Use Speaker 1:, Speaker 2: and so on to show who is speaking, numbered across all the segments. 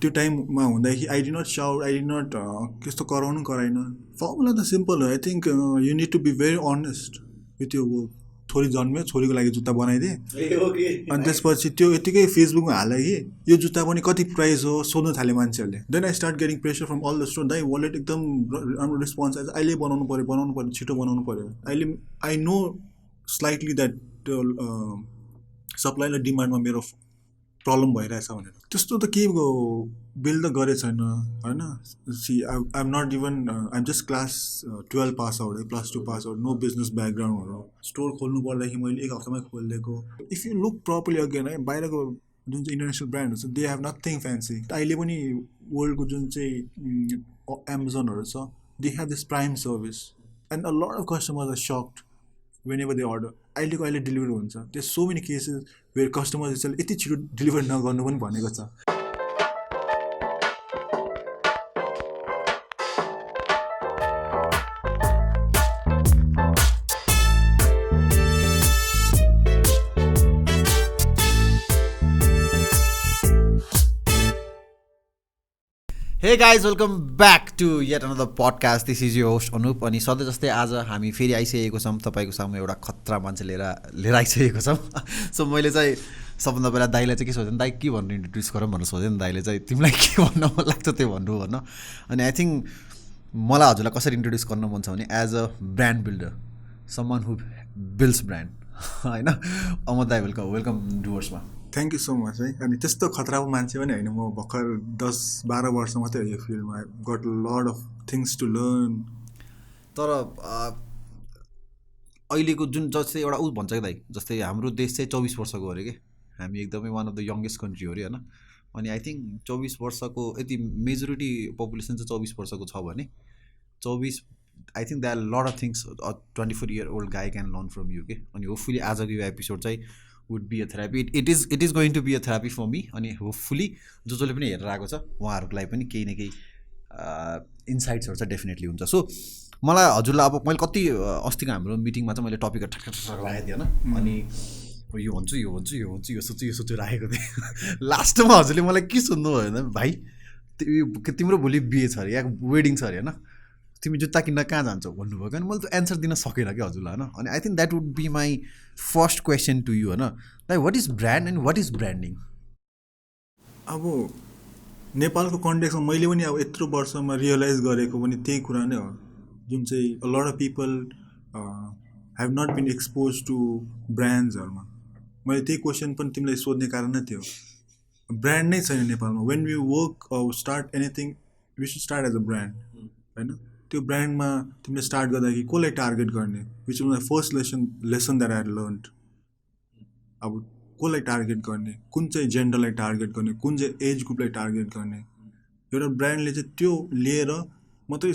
Speaker 1: त्यो टाइममा हुँदाखेरि I did not shout, I did not त्यस्तो कराएन। फर्मुला त सिम्पल हो। I think you need to be very honest with your work. छोरी जन्म्यो, छोरीको लागि जुत्ता बनाइदिए, अनि त्यसपछि त्यो यतिकै फेसबुकमा हाल्यो कि यो जुत्ता पनि कति प्राइस हो सोध्न थाल्यो मान्छेहरूले। Then I start getting pressure from all the store, दाइ वालेट एकदम राम्रो रेस्पोन्स आएछ, अहिले बनाउनु पऱ्यो, छिटो बनाउनु पऱ्यो। अहिले I know slightly that supply र डिमान्डमा मेरो प्रब्लम भइरहेछ भनेर। त्यस्तो त केही बिल त गरेको छैन होइन। See I am not even, I am just class 12 pass out है, +2 पास आउट, नो बिजनेस ब्याकग्राउन्डहरू। स्टोर खोल्नु पर्दाखेरि मैले 1 हप्तामै खोलिदिएको। If you look properly again है, बाहिरको जुन चाहिँ इन्टरनेसनल ब्रान्डहरू छ दे हेभ नथिङ फ्यान्सी। अहिले पनि वर्ल्डको जुन चाहिँ एमाजोनहरू छ they have this prime service and a lot of customers are sucked whenever they order। अहिले डेलिभरी हुन्छ। there's so many cases where customers चाहिँ यति छिटो डेलिभरी नगर्नु पनि भनेको छ।
Speaker 2: Hey guys, welcome back to yet another podcast. This is your host Anup। अनि सधैँ जस्तै आज हामी फेरि आइसकेको छौँ तपाईँको सामु एउटा खतरा मान्छे लिएर आइसकेको छौँ। सो मैले चाहिँ सबभन्दा पहिला दाइलाई चाहिँ के सोधेँ, दाइ के भन्नु इन्ट्रोड्युस गरौँ भनेर सोधेँ नि। दाइले चाहिँ तिमीलाई के भन्न मन लाग्छ त्यो भन्नु भन्न। अनि आई थिङ्क मलाई हजुरलाई कसरी इन्ट्रोड्युस गर्न मन छ भने as a brand builder, someone who builds brand होइन। अहमद दाइ वेलकम डुवर्समा।
Speaker 1: थ्याङ्क यू सो मच है। अनि त्यस्तो खतराको मान्छे पनि होइन म, भर्खर 10-12 वर्ष मात्रै हो यो फिल्डमा। I got lot of things to learn.
Speaker 2: तर अहिलेको जुन जस्तै एउटा ऊ भन्छ कि दाइ, जस्तै हाम्रो देश चाहिँ 24 वर्षको अरे कि, हामी एकदमै one of the youngest country हो अरे होइन। अनि आई थिङ्क 24 वर्षको यति मेजोरिटी पपुलेसन चाहिँ 24 वर्षको छ भने 24 I think that lot of things 24 year old guy can learn from you के। अनि होपफुली आजको यो एपिसोड चाहिँ would be a therapy. It is going to be a therapy for me. अनि होपफुली जसले पनि हेरेर आएको छ उहाँहरूको लागि पनि केही न केही इन्साइट्सहरू चाहिँ डेफिनेटली हुन्छ। सो मलाई हजुरलाई अब मैले कति अस्तिको हाम्रो मिटिङमा चाहिँ मैले टपिकहरू ठ्याक राखेको थिएँ होइन। अनि यो सोच्छु राखेको थिएँ। लास्टमा हजुरले मलाई के सोध्नु भयो भने, भाइ तिम्रो भोलि बिहे छ अरे या वेडिङ छ अरे होइन, तिमी जुत्ता किन्न कहाँ जान्छौ भन्नुभयो क्या। मैले त एन्सर दिन सकेन क्या हजुरलाई होइन। अनि I think that would be my first question to you होइन, like what is brand and what is branding?
Speaker 1: अब नेपालको कन्टेक्समा मैले पनि अब यत्रो वर्षमा रियलाइज गरेको पनि त्यही कुरा नै हो, जुन चाहिँ a lot of people have not been expose to ब्रान्ड्सहरूमा। मैले त्यही क्वेसन पनि तिमीलाई सोध्ने कारण नै थियो। ब्रान्ड नै छैन नेपालमा। When we work start anything we should start as a brand होइन। त्यो ब्रान्डमा तिमीले स्टार्ट गर्दाखेरि कसलाई टार्गेट गर्ने, which is my first lesson that I had learned. अब कसलाई टार्गेट गर्ने, कुन चाहिँ जेन्डरलाई टार्गेट गर्ने, कुन चाहिँ एज ग्रुपलाई टार्गेट गर्ने। एउटा ब्रान्डले चाहिँ त्यो लिएर मात्रै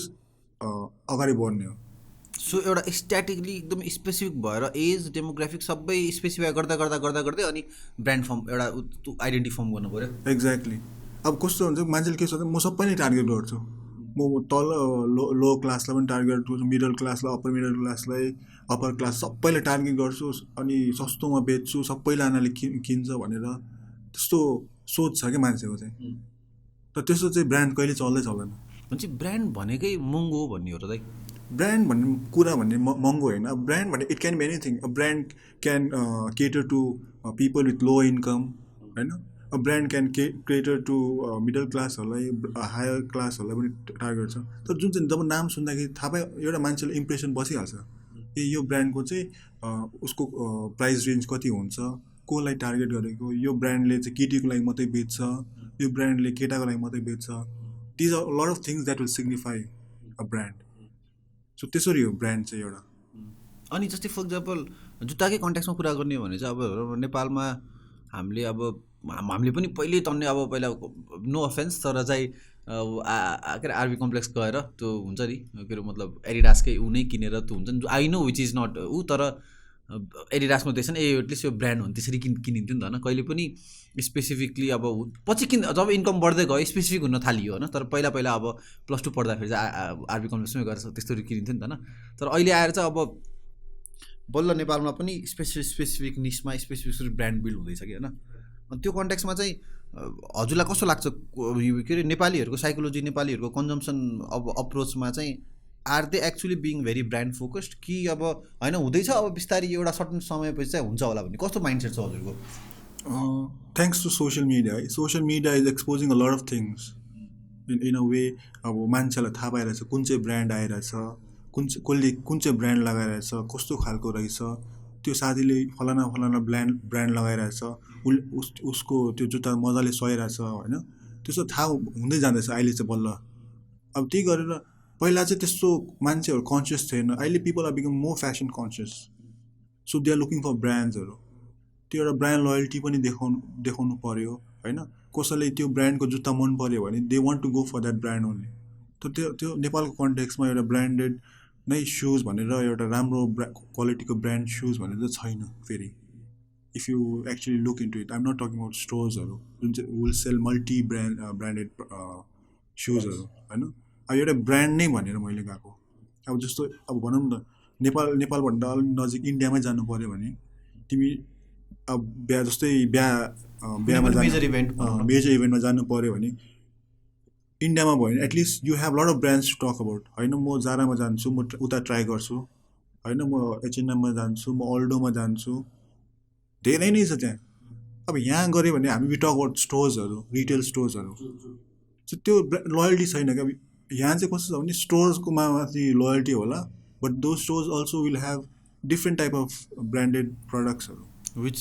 Speaker 1: अगाडि बढ्ने हो।
Speaker 2: सो एउटा स्ट्याटिकली एकदम स्पेसिफिक भएर एज डेमोग्राफिक सबै स्पेसिफाई गर्दै अनि ब्रान्ड फर्म एउटा आइडेन्टिटी फर्म गर्नु पऱ्यो।
Speaker 1: एक्ज्याक्टली। अब कस्तो हुन्छ मान्छेले के सोध्छ, म सबैले टार्गेट गर्छु, म तल लो क्लासलाई पनि टार्गेट गर्छु, मिडल क्लासलाई, अप्पर मिडल क्लासलाई, अप्पर क्लास सबैलाई टार्गेट गर्छु, अनि सस्तोमा बेच्छु, सबैजनाले किन्छ भनेर त्यस्तो सोच छ क्या मान्छेको चाहिँ। तर त्यस्तो चाहिँ ब्रान्ड कहिले चल्दैन।
Speaker 2: भन्छ ब्रान्ड भनेकै महँगो हो भन्ने हो र दाइ।
Speaker 1: ब्रान्ड भन्ने कुरा भन्ने महँगो होइन। अब ब्रान्ड भन्ने it can be anything. A brand can cater to people with low income होइन। A brand can cater to middle क्लासहरूलाई, हायर क्लासहरूलाई पनि टार्गेट छ। तर जुन चाहिँ जब नाम सुन्दाखेरि थाहा पायो, एउटा मान्छेले इम्प्रेसन बसिहाल्छ ए यो ब्रान्डको चाहिँ उसको प्राइस रेन्ज कति हुन्छ, कसलाई टार्गेट गरेको, यो ब्रान्डले चाहिँ केटीको लागि मात्रै बेच्छ, यो ब्रान्डले केटाको लागि मात्रै बेच्छ। These are lot of things that will signify a brand. So त्यसरी हो ब्रान्ड चाहिँ एउटा।
Speaker 2: अनि जस्तै फर इक्जाम्पल जुत्ताकै कन्ट्याक्समा कुरा गर्ने हो भने चाहिँ अब नेपालमा हामीले पनि पहिल्यै तन्ने अब पहिला नो अफेन्स तर चाहिँ के अरे आरबी कम्प्लेक्स गएर त्यो हुन्छ नि के अरे मतलब एडिडासकै ऊ नै किनेर त्यो हुन्छ नि, I know which is not ऊ, तर एडिडासमा देख्छ नि एटलिस्ट यो ब्रान्ड हो त्यसरी किनिन्थ्यो नि त होइन। कहिले पनि स्पेसिफिकली अब पछि जब इन्कम बढ्दै गयो स्पेसिफिक हुन थालियो होइन। तर पहिला अब +2 पढ्दाखेरि चाहिँ आरबी कम्प्लेक्समै गएर त्यस्तोहरू किनिन्थ्यो नि त होइन। तर अहिले आएर चाहिँ अब बल्ल नेपालमा पनि specific Nisma specific brand build हुँदैछ कि होइन। अनि त्यो कन्टेक्समा चाहिँ हजुरलाई कस्तो लाग्छ के अरे नेपालीहरूको साइकोलोजी, नेपालीहरूको कन्जम्सन अब अप्रोचमा चाहिँ are they actually being very brand focused कि अब होइन हुँदैछ अब बिस्तारै एउटा सर्टन समयपछि चाहिँ हुन्छ होला भन्ने कस्तो माइन्डसेट छ हजुरको?
Speaker 1: थ्याङ्क्स टु सोसियल मिडिया है, social media is exposing a lot of things in a way. अब मान्छेलाई थाहा पाइरहेछ कुन चाहिँ ब्रान्ड आइरहेछ, कसले कुन चाहिँ ब्रान्ड लगाइरहेछ, कस्तो खालको रहेछ, त्यो साथीले फलाना फलाना ब्रान्ड लगाइरहेछ, उसको त्यो जुत्ता मजाले सहिरहेछ होइन, त्यस्तो थाहा हुँदै जाँदैछ अहिले चाहिँ बल्ल. अब त्यही गरेर पहिला चाहिँ त्यस्तो मान्छेहरू कन्सियस थिएन, अहिले people are become more fashion conscious. So they are looking for ब्रान्ड्सहरू. त्यो एउटा ब्रान्ड लोयल्टी पनि देखाउनु पऱ्यो होइन. कसैले त्यो ब्रान्डको जुत्ता मन पऱ्यो भने they want to go for that brand only. त्यो नेपालको कन्टेक्समा एउटा ब्रान्डेड नै सुज भनेर एउटा राम्रो क्वालिटीको ब्रान्ड सुज भनेर चाहिँ छैन फेरि. If you actually look into it, I am not talking about स्टोर्सहरू जुन चाहिँ विल सेल मल्टी ब्रान्डेड सुजहरू होइन. अब एउटा ब्रान्ड नै भनेर मैले गएको. अब जस्तो अब भनौँ न नेपालभन्दा अलिक नजिक इन्डियामै जानु पऱ्यो भने तिमी अब बिहामा मेजर इभेन्टमा जानु पऱ्यो भने इन्डियामा भयो भने at least you have lot of brands to talk about होइन. म जारामा जान्छु, म उता ट्राई गर्छु होइन, म H&Mमा जान्छु, म अल्डोमा जान्छु, धेरै नै छ त्यहाँ. अब यहाँ गऱ्यो भने हामी टक अबाउट स्टोर्सहरू, रिटेल स्टोर्सहरू. सो त्यो लोयल्टी छैन क्या. यहाँ चाहिँ कस्तो छ भने स्टोर्सको माथि लोयल्टी होला, but those stores also will have different type of branded प्रडक्ट्सहरू.
Speaker 2: Which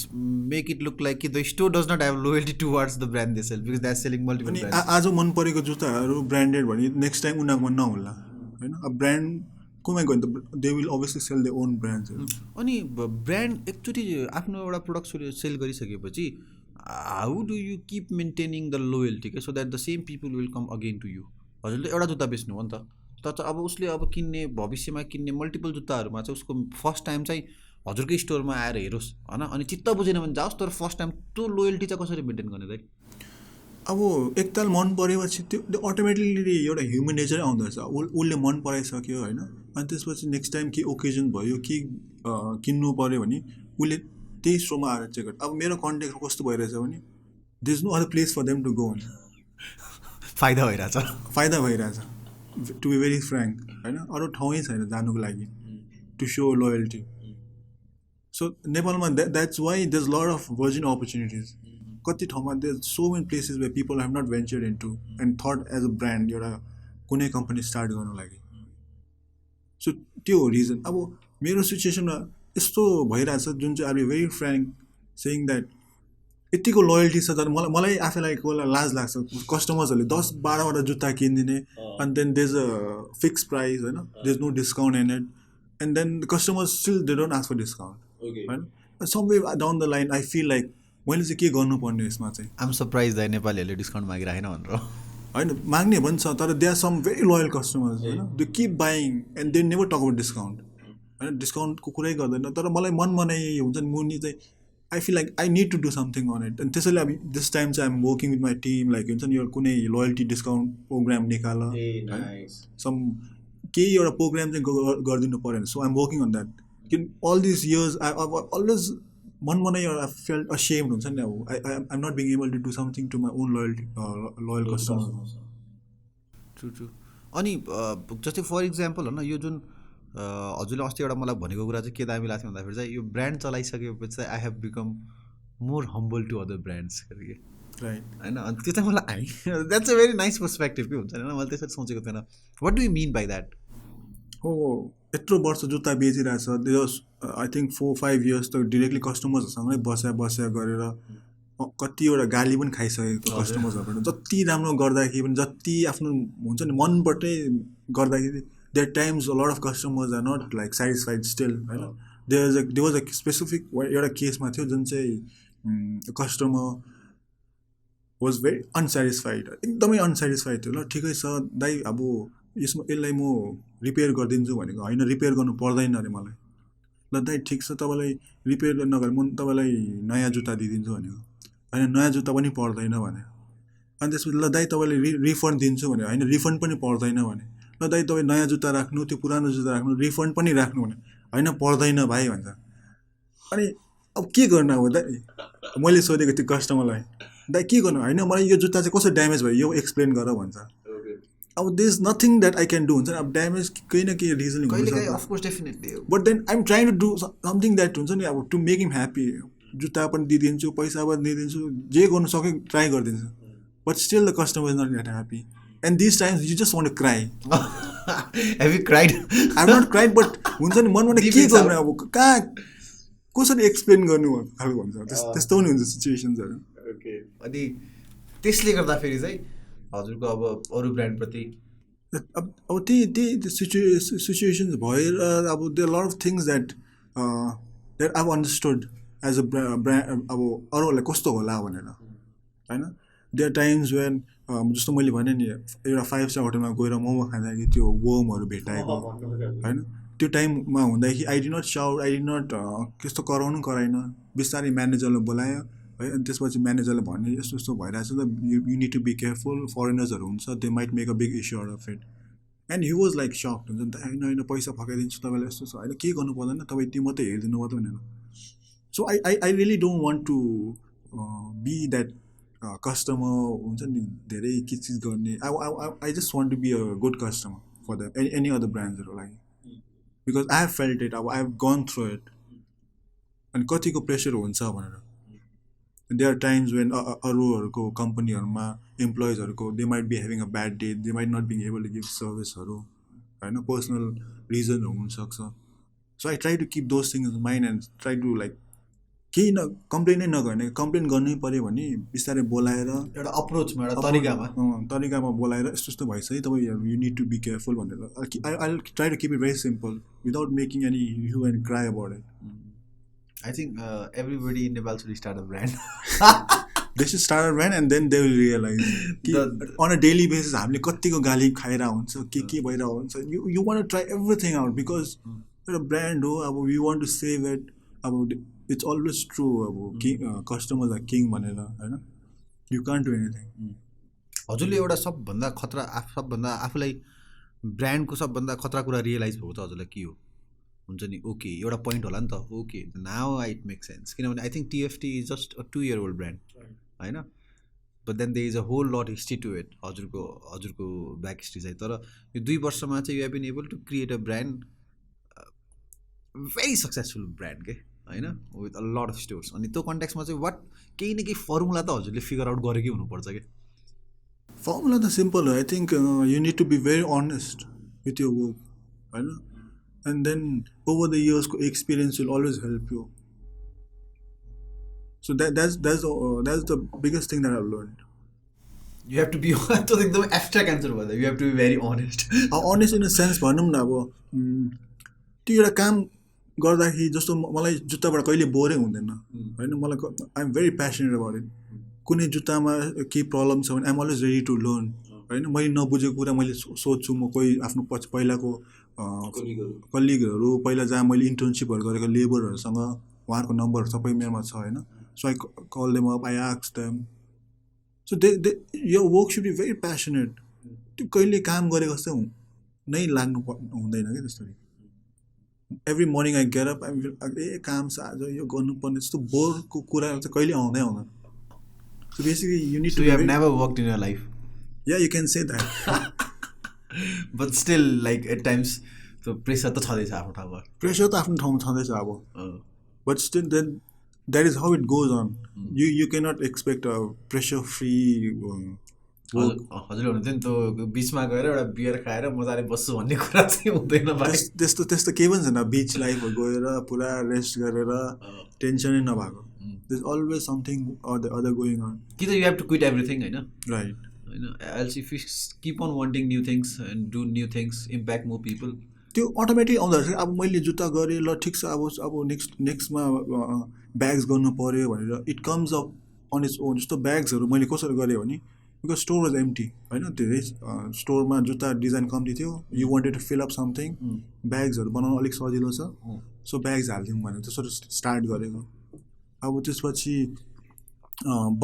Speaker 2: make it look like the store does not have loyalty towards the brand they sell because they are selling multiple
Speaker 1: अनि
Speaker 2: brands.
Speaker 1: आज मन परेको जुत्ताहरू branded भने next time उनीहरूकोमा नहोला होइन. अब ब्रान्ड कोमा गयो भने त they will obviously sell their own ब्रान्ड्सहरू.
Speaker 2: अनि ब्रान्ड एकचोटि आफ्नो एउटा प्रडक्ट सेल गरिसकेपछि how do you keep maintaining the loyalty के, so that the same people will come again to you? हजुरले एउटा जुत्ता बेच्नु हो नि त, तर अब उसले अब किन्ने भविष्यमा किन्ने मल्टिपल जुत्ताहरूमा चाहिँ उसको फर्स्ट टाइम चाहिँ हजुरकै स्टोरमा आएर हेरोस् होइन, अनि चित्त बुझेन भने जाओस्, तर फर्स्ट टाइम त्यो लोयल्टी चाहिँ कसरी मेन्टेन गर्ने दाइ?
Speaker 1: अब एकताल मन परेपछि त्यो अटोमेटिकली एउटा ह्युमन नेचरै आउँदो रहेछ. उसले मन पराइसक्यो होइन, अनि त्यसपछि नेक्स्ट टाइम के ओकेजन भयो के किन्नु पऱ्यो भने उसले त्यही स्टोरमा आएर चेक गर्छ. अब मेरो कन्ट्याक्ट कस्तो भइरहेछ भने there is no other place for them to go.
Speaker 2: फाइदा भइरहेछ
Speaker 1: टु बी भेरी फ्रेङ्क होइन. अरू ठाउँै छैन जानुको लागि टु सो लोयल्टी. सो नेपालमा that's why there is lot of virgin opportunities. कति ठाउँमा there so many places where people have not ventured into and thought as a brand एउटा कुनै कम्पनी स्टार्ट गर्नु लागि. सो त्यो हो रिजन. अब मेरो सिचुएसनमा यस्तो भइरहेछ जुन चाहिँ are be very frank saying that यतिको लोयल्टी छ. तर मलाई आफैलाई कोही बेला लाज लाग्छ. कस्टमर्सहरूले 10-12वटा जुत्ता किनिदिने अनि then there is a fix price होइन, there is no discount in it, and then the customers still they don't ask for discount होइन. Someway down the line I feel like मैले चाहिँ के गर्नुपर्ने यसमा चाहिँ.
Speaker 2: आइम सरप्राइज दाइ नेपालीहरूले डिस्काउन्ट मागिरहेन भनेर
Speaker 1: होइन, माग्ने पनि छ, तर they are some very loyal customers होइन, they keep buying and they never talk about discount होइन. डिस्काउन्टको कुरै गर्दैन, तर मलाई मन मनाइ हुन्छ नि मुनि चाहिँ I feel like I need to do something on it. अनि त्यसैले अब दिस टाइम चाहिँ I'm working with my team like हुन्छ नि, यो कुनै लोयल्टी डिस्काउन्ट प्रोग्राम निकाल होइन, सम केही एउटा प्रोग्राम चाहिँ गरिदिनु पऱ्यो भने. So I'm working on that. किन all this years I always मन एउटा फेल्ट असेम्ड हुन्छ नि. अब I am not being able to do something to my own loyal customer.
Speaker 2: True. अनि जस्तै फर इक्जाम्पल होइन, यो जुन हजुरले अस्ति एउटा मलाई भनेको कुरा चाहिँ के दामी लाग्थ्यो भन्दाखेरि चाहिँ यो ब्रान्ड चलाइसकेपछि चाहिँ I have become more humble to other brands
Speaker 1: right
Speaker 2: होइन. अनि त्यो चाहिँ मलाई that's a very nice perspective के हुन्छ होइन, मैले त्यसरी सोचेको थिएन. What do you mean by that?
Speaker 1: हो यत्रो वर्ष जुत्ता बेचिरहेछ, आई थिङ्क 4-5 इयर्स त डिरेक्टली कस्टमर्सहरूसँगै बस्या गरेर कतिवटा गाली पनि खाइसकेको कस्टमर्सहरूबाट. जति राम्रो गर्दाखेरि पनि जति आफ्नो हुन्छ नि मनबाटै गर्दाखेरि there times a lot of customers are not like satisfied still होइन. देयर वाज अ स्पेसिफिक एउटा केसमा थियो जुन चाहिँ कस्टमर वाज भेरी अनसेटिस्फाइड, एकदमै अनसेटिस्फाइड थियो. ल ठिकै छ दाइ, अब यसलाई म रिपेयर गरिदिन्छु भनेको. होइन, रिपेयर गर्नु पर्दैन अरे मलाई. ल दाइ ठिक छ, तपाईँलाई रिपेयर नगरे म तपाईँलाई नयाँ जुत्ता दिइदिन्छु भनेको. होइन, नयाँ जुत्ता पनि पर्दैन भने. अनि त्यसपछि ल दाइ तपाईँले रिफन्ड दिन्छु भने. होइन, रिफन्ड पनि पर्दैन भने. ल दाइ तपाईँ नयाँ जुत्ता राख्नु, त्यो पुरानो जुत्ता राख्नु, रिफन्ड पनि राख्नु भने. होइन, पर्दैन भाइ भन्छ. अनि अब के गर्न हो दाइ, मैले सोधेको त्यो कस्टमरलाई. दाइ के गर्नु होइन मलाई यो जुत्ता चाहिँ कसरी ड्यामेज भयो यो एक्सप्लेन गर भन्छ अब there is nothing that I can do हुन्छ नि अब ड्यामेज केही न केही रिजन
Speaker 2: कहिलेकाहीँ
Speaker 1: हुनसक्छ
Speaker 2: of course definitely
Speaker 1: but then I'm trying to do something that हुन्छ नि अब टु मेक हिम ह्याप्पी जुत्ता पनि दिइदिन्छु पैसा पनि दिइदिन्छु जे गर्नु सक्यो ट्राई गरिदिन्छु but still the customer is not get happy and this times you just want to cry
Speaker 2: have you cried
Speaker 1: I am not cried but हुन्छ नि मनमा के गर्नु अब कहाँ कसरी एक्सप्लेन गर्नु खालको हुन्छ त्यस्तो पनि हुन्छ सिचुएसन्सहरू
Speaker 2: ओके अनि त्यसले गर्दाखेरि चाहिँ हजुरको अब अरू ब्रान्डप्रति
Speaker 1: अब त्यही सिचुएसन्स भएर अब there lot of things that that I understood as a brand अब अरूहरूलाई कस्तो होला भनेर होइन देयर टाइम्स वेन जस्तो मैले भने नि एउटा 5 स्टार होटलमा गएर मोमो खाँदाखेरि त्यो वर्महरू भेटाएको होइन त्यो टाइममा हुँदाखेरि I did not shout I did not त्यस्तो कराएन बिस्तारै म्यानेजरलाई बोलायो है अनि त्यसपछि म्यानेजरले भन्यो यस्तो यस्तो भइरहेको छ त you need to be careful फरेनर्सहरू हुन्छ they might make a big issue out of it and he was like shocked हुन्छ नि त होइन होइन पैसा फर्काइदिन्छु तपाईँलाई यस्तो छ होइन केही गर्नु पर्दैन तपाईँ त्यो मात्रै हेरिदिनु पर्दैन भनेर so I really don't want to be that customer हुन्छ नि धेरै चिज गर्ने I just want to be a good customer for the any other ब्रान्ड्सहरू लागि because I have felt it अब I have gone through it अनि कतिको प्रेसर हुन्छ भनेर देयर आर टाइम्स वेन अरूहरूको कम्पनीहरूमा इम्प्लोइजहरूको they might be having a bad day they might not being able to give सर्भिसहरू होइन पर्सनल रिजनहरू हुनसक्छ so I try to keep those things in mind and try to like केही कम्प्लेनै नगर्ने कम्प्लेन गर्नै पऱ्यो भने बिस्तारै बोलाएर
Speaker 2: एउटा अप्रोचमा एउटा
Speaker 1: तरिकामा बोलाएर यस्तो यस्तो भइसक्यो है तपाईँ you need to be careful भनेर I try to keep it very simple without making any hue and cry about it
Speaker 2: I think everybody in Nepal should start a brand.
Speaker 1: They should start a brand and then they will realize on a daily basis हामीले कतिको गाली खाइरहेको हुन्छ के भइरहेको हुन्छ you want to try everything out because एउटा brand हो अब we want to save it अब it's always true अब customers are king भनेर होइन you can't do anything
Speaker 2: हजुरले एउटा सबभन्दा आफूलाई ब्रान्डको सबभन्दा खतरा कुरा रियलाइज भएको त हजुरलाई के हो हुन्छ नि ओके एउटा पोइन्ट होला नि त okay now it make sense किनभने I think TFT is just a 2-year-old brand होइन but then they is a whole lot history to it हजुरको ब्याक हिस्ट्री चाहिँ तर यो 2 वर्षमा चाहिँ you have been able to create a brand very successful brand के होइन with a lot of stores अनि त्यो कन्ट्याक्समा चाहिँ केही न केही फर्मुला त हजुरले फिगर आउट गरेकै हुनुपर्छ कि
Speaker 1: फर्मुला त सिम्पल हो I think you need to be very honest with your work होइन and then over the years experience will always help you so that's the biggest thing that I've learned
Speaker 2: you have to be तो एकदम abstract answer भयो you have to be very honest
Speaker 1: honest in a sense भनौँ न अब त्यो एउटा काम गर्दाखेरि जस्तो मलाई जुत्ताबाट कहिले बोरै हुँदैन होइन मलाई I am very passionate about it कुनै जुत्तामा केही प्रब्लम छ भने I am always ready to learn होइन मैले नबुझेको कुरा मैले सोध्छु म कोही आफ्नो पहिलाको कलिगहरू पहिला जहाँ मैले इन्टर्नसिपहरू गरेको लेबरहरूसँग उहाँहरूको नम्बरहरू सबै मेरोमा छ होइन so I call them up I ask them so they यो work should be very passionate त्यो कहिले काम गरेको जस्तो नै लाग्नु हुँदैन क्या त्यस्तो every morning I get up ए काम छ आज यो गर्नुपर्ने जस्तो बोरको कुरा चाहिँ कहिले आउँदैन so basically you need to
Speaker 2: have never worked in your life
Speaker 1: या you can say that
Speaker 2: but still like at times त्यो प्रेसर त छँदैछ आफ्नो ठाउँमा
Speaker 1: प्रेसर त आफ्नो ठाउँमा छँदैछ अब but still then that is how it goes on you cannot expect a pressure free
Speaker 2: हजुरले हुनुहुन्थ्यो नि त्यो बिचमा गएर एउटा बियर खाएर मजाले बस्छु भन्ने कुरा चाहिँ हुँदैन
Speaker 1: त्यस्तो केही पनि छैन बिच लाइफ गएर पुरा रेस्ट गरेर टेन्सनै नभएको there is always something other going on
Speaker 2: कि त you have to quit everything होइन
Speaker 1: राइट
Speaker 2: होइन else if you keep on wanting new things and do new things impact more people
Speaker 1: त्यो अटोमेटिक आउँदो रहेछ अब मैले जुत्ता गरेँ ल ठिक छ अब नेक्स्टमा ब्याग्स गर्नु पऱ्यो भनेर it comes up on its own जस्तो ब्याग्सहरू मैले कसरी गरेँ भने बिकज स्टोर वाज एम्टी होइन धेरै स्टोरमा जुत्ता डिजाइन कम्ती थियो you wanted to fill up something ब्याग्सहरू बनाउनु अलिक सजिलो छ सो ब्याग्स हालिदिउँ भनेर त्यसरी स्टार्ट गरेको अब त्यसपछि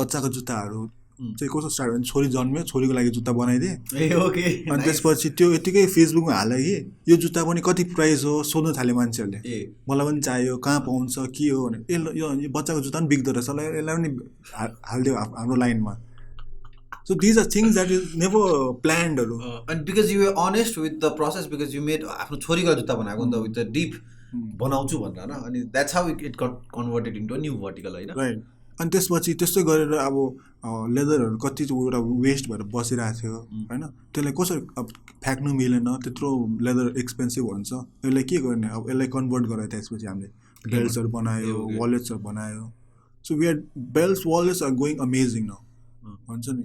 Speaker 1: बच्चाको जुत्ताहरू चाहिँ कस्तो स्टार्ट भयो, छोरी जन्म्यो, छोरीको लागि जुत्ता बनाइदिएँ।
Speaker 2: ए ओके
Speaker 1: अनि त्यसपछि त्यो यतिकै फेसबुकमा हालेँ कि यो जुत्ता पनि कति प्राइस हो सोध्न थाल्यो मान्छेहरूले,
Speaker 2: ए
Speaker 1: मलाई पनि चाहियो, कहाँ पाउँछ के हो भने, यो बच्चाको जुत्ता पनि बिग्दो रहेछ, यसलाई पनि हालिदियो हाम्रो लाइनमा। So these are things that is never planned.
Speaker 2: And because you were honest with the process, because you made आफ्नो छोरीको जुत्ता बनाएको नि त with the deep बनाउँछु भनेर हैन, अनि that's how it got converted into a new vertical हैन,
Speaker 1: राइट। अनि त्यसपछि त्यस्तै गरेर अब लेदरहरू कति एउटा वेस्ट भएर बसिरहेको थियो हैन, त्यसलाई कसरी अब फ्याक्नु मिलेन, त्यत्रो लेदर एक्सपेन्सिभ हुन्छ, यसलाई के गर्ने, अब यसलाई कन्भर्ट गरायो त्यसपछि हामीले बेल्ट्सहरू बनायो, वालेट्सहरू बनायो। So we are belts wallets are going amazing now भन्छ नि।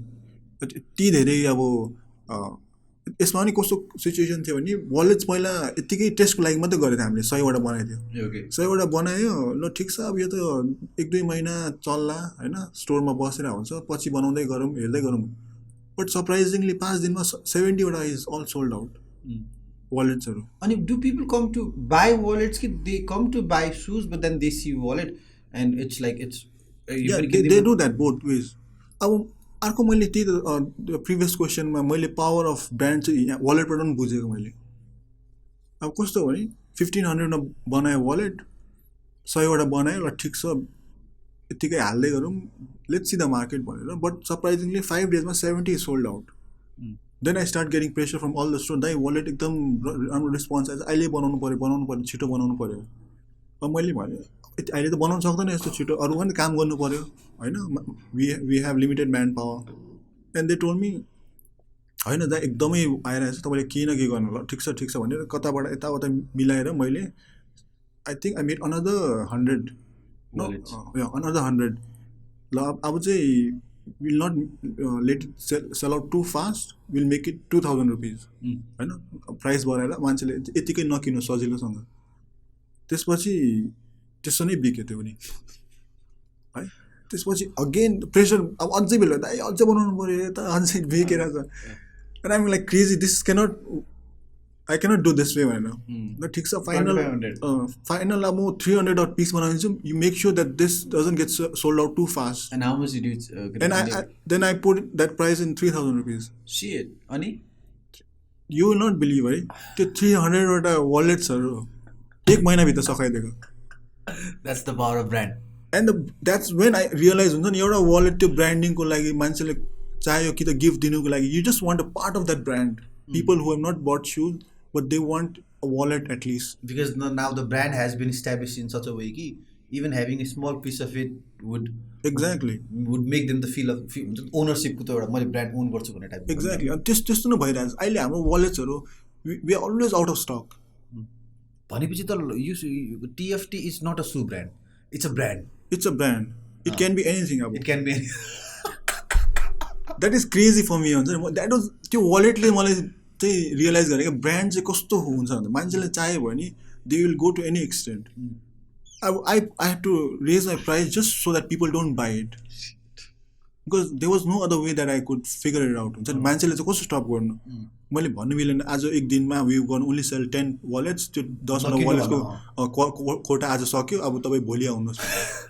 Speaker 1: यति धेरै अब यसमा पनि कस्तो सिचुएसन थियो भने वालेट्स पहिला यत्तिकै टेस्टको लागि मात्रै गरेको थियो हामीले, 100वटा बनाइदियो, 100वटा बनायो, ल ठिक छ अब यो त 1-2 महिना चल्ला होइन, स्टोरमा बसेर हुन्छ, पछि बनाउँदै गरौँ हेर्दै गरौँ। बट सरप्राइजिङली 5 दिनमा 70वटा इज अल सोल्ड आउट वालेट्सहरू।
Speaker 2: अनि do people come to buy wallets कि they come to buy shoes but then they see wallet and it's like it's
Speaker 1: they do that both ways. अब अर्को मैले त्यही त प्रिभियस क्वेसनमा मैले पावर अफ ब्रान्ड चाहिँ यहाँ वालेटबाट पनि बुझेको मैले। अब कस्तो हो भने 1500मा बनायो वालेट, 100वटा बनायो, ल ठिक छ यत्तिकै हाल्दै गरौँ, लेट्स सी द मार्केट भनेर। बट सरप्राइजिङली 5 डेजमा 70 sold out. Then I start getting pressure from all the store, दाइ वालेट एकदम राम्रो रिस्पोन्स आएछ, अहिले बनाउनु पऱ्यो, छिटो बनाउनु पऱ्यो। अब मैले भने अहिले त बनाउनु सक्दैन यस्तो छिटो, अरू पनि काम गर्नु पऱ्यो होइन, we have limited man power. And they told me होइन दा एकदमै आइरहेछ, तपाईँले केही न केही गर्नु, ल ठिक छ भनेर कताबाट यताउता मिलाएर मैले I think I made another 100 another 100। ल अब चाहिँ will not let it sell out too fast, will make it 2000 rupees होइन, प्राइस बढाएर मान्छेले यतिकै नकिन्नु सजिलोसँग। त्यसपछि त्यस्तो नै बिक्यो त्यो पनि है। त्यसपछि अगेन प्रेसर, अब अझै बेला दाइ अझै बनाउनु पऱ्यो, यता अझै बिकेर छ। And I'm like crazy, this I cannot do this way भनेर। ल ठिक छ फाइनल अब म 300 पिस बनाइदिन्छु, you make sure that this doesn't get sold out too fast.
Speaker 2: And how much did you
Speaker 1: and then I put that price in 3000 rupees.
Speaker 2: Shit, अनि
Speaker 1: you will not believe है, त्यो 300वटा वालेट्सहरू 1 महिनाभित्र सकाइदिएको।
Speaker 2: That's the power of brand.
Speaker 1: And that's when I realise हुन्छ नि, एउटा वालेट त्यो ब्रान्डिङको लागि मान्छेले चाहियो कि त गिफ्ट दिनुको लागि, you just want a part of that brand. People who have not but shoes but they want a wallet at least,
Speaker 2: because now the brand has been established in such a way कि even having a small piece of it would would make them the feel of ओनरसिपको त एउटा मैले brand own गर्छु भन्ने type.
Speaker 1: Exactly. अनि त्यस्तो नै भइरहेको छ अहिले हाम्रो वालेट्सहरू, we are always out of stock.
Speaker 2: भनेपछि त यो TFT is not a shoe brand, it's a brand.
Speaker 1: It's a brand, it can be anything. अब
Speaker 2: it can be
Speaker 1: that is crazy for me हुन्छ नि। द्याट वाज त्यो वालेटले मलाई चाहिँ realise गरेँ कि ब्रान्ड चाहिँ कस्तो हुन्छ भने मान्छेले चाह्यो भने they will go to any extent. अब I have to raise my price just so that people don't buy it, because there was no other way that I could figure it out. हुन्छ नि मान्छेले चाहिँ कस्तो stop गर्नु, मैले भन्नु मिलेन आज एक दिनमा we gone only sell 10 wallets, त्यो 10वटा वालेट्सको कोटा आज सक्यो, अब तपाईँ भोलि आउनुहोस्,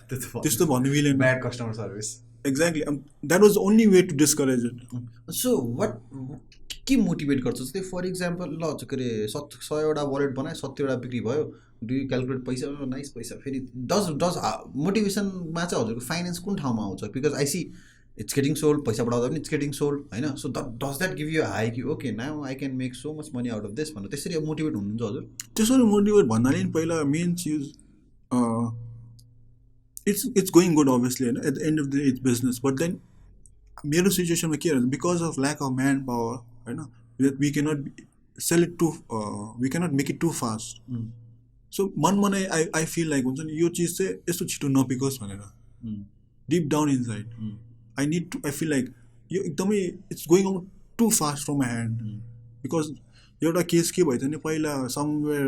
Speaker 1: त्यस्तो भन्नु मिलेन।
Speaker 2: Bad customer service.
Speaker 1: Exactly, that was only way to discourage it.
Speaker 2: So what के मोटिभेट गर्छ जस्तै फर इक्जाम्पल, ल के अरे 100वटा वालेट बनायो, 70वटा बिक्री भयो, डु यु क्यालकुलेट पैसा, नाइस पैसा। फेरि डज मोटिभेसनमा चाहिँ हजुरको फाइनेन्स कुन ठाउँमा आउँछ? Because I see it's getting sold, पैसा बढाउँदा पनि इट्स गेटिङ सोल्ड होइन, so does that give you high कि okay now I can make so much money out of this भनेर त्यसरी मोटिभेट हुनुहुन्छ हजुर?
Speaker 1: त्यसरी मोटिभेट भन्नाले नि पहिला मेन चिज इट्स गोइङ गुड अभियसली होइन, at the end of the it's business. But then मेरो सिचुएसनमा के हुन्छ, because of lack of manpower होइन, we cannot sell it to we cannot make it too fast. So मनमा नै I feel like हुन्छ नि यो चिज चाहिँ यस्तो छिटो नबिकोस् भनेर, deep down inside I feel like यो एकदमै it's going out too fast from my hand. Because एउटा केस के भयो भने पहिला समवेयर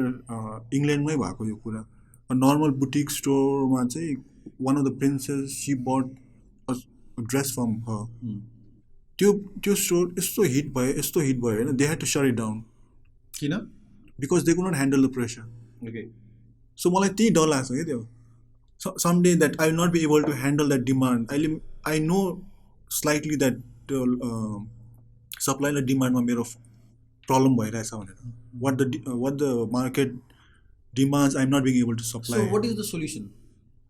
Speaker 1: इङ्ल्यान्डमै भएको यो कुरा, नर्मल बुटिक स्टोरमा चाहिँ one of the princess she bought a dress from her, त्यो स्टोर यस्तो हिट भयो होइन, they had to shut it down.
Speaker 2: किन?
Speaker 1: Because they could not handle the pressure.
Speaker 2: Okay,
Speaker 1: so मलाई त्यही डर लाग्छ कि त्यो someday that I will not be able to handle that demand. I know slightly that supply र डिमान्डमा मेरो प्रब्लम भइरहेछ भनेर what the market demands I'm not being able to supply.
Speaker 2: So what is the solution?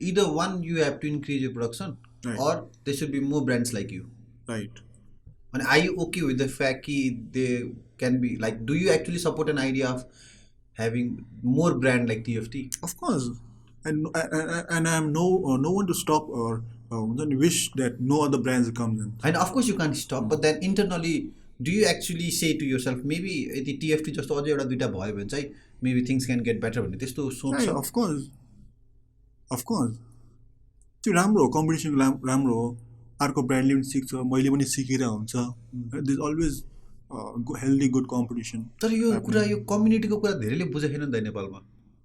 Speaker 2: Either one, you have to increase your production,
Speaker 1: Right.
Speaker 2: or there should be more brands like you.
Speaker 1: Right.
Speaker 2: And are you okay with the fact that they can be like? Do you actually support an idea of having more brand like TFT?
Speaker 1: Of course. And I am no one to stop or wish that no other brands comes in.
Speaker 2: And of course you can't stop, but then internally, do you actually say to yourself, maybe the TFT just अझै एउटा दुइटा भयो भने चाहिँ maybe things can get better भन्ने त्यस्तो सोच
Speaker 1: Yeah,
Speaker 2: छ?
Speaker 1: of course. Of course. त्यो राम्रो हो, कम्पिटिसन राम्रो हो, अर्को ब्रान्डले पनि सिक्छ, मैले पनि सिकिरहेको हुन्छ. There is always healthy good competition.
Speaker 2: तर यो कुरा यो कम्युनिटीको कुरा धेरैले बुझेको छैन नि त नेपालमा.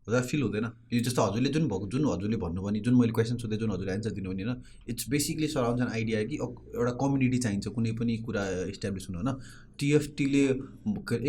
Speaker 2: हजुर फिल हुँदैन यो जस्तो हजुरले जुन हजुरले भन्नुभयो नि जुन मैले क्वेसन सोधेँ जुन हजुरले एन्सर दिनुभयो नि होइन इट्स बेसिकली सराउन्ड्स एन आइडिया कि एउटा कम्युनिटी चाहिन्छ कुनै पनि कुरा इस्टाब्लिस हुनु होइन टिएफटीले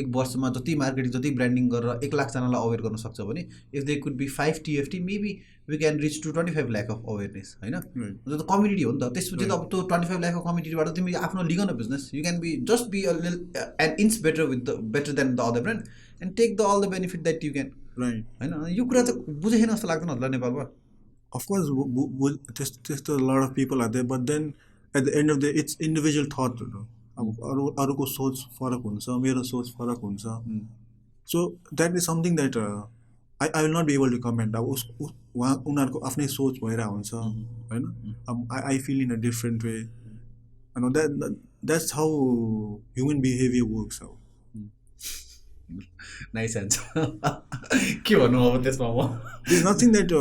Speaker 2: एक वर्षमा जति मार्केटिङ जति ब्रान्डिङ गरेर 1 लाखजनालाई अवेर गर्न सक्छ भने if they could be 5 TFT maybe we can reach to 25 lakh of awareness होइन त्यो त कम्युनिटी हो नि त त्यसपछि त अब त्यो 25 लाख अफ कम्युनिटीबाट तिमी आफ्नो लिग न business you can be just be an inch better than the other brand and take the all the benefit that you can
Speaker 1: Right.
Speaker 2: होइन यो कुरा त बुझेन जस्तो लाग्दैन होला नेपालमा.
Speaker 1: Of course, just a lot of people are there, but then at the end of the day, it's individual thought. अब अरूको सोच फरक हुन्छ, मेरो सोच फरक हुन्छ. So that is something that I will not be able to comment. अब उनीहरूको आफ्नै सोच भइरहेको हुन्छ होइन. I feel in a different way. That's how human behavior works out.
Speaker 2: Nice answer. के भन्नु अब त्यसमा म
Speaker 1: There's nothing that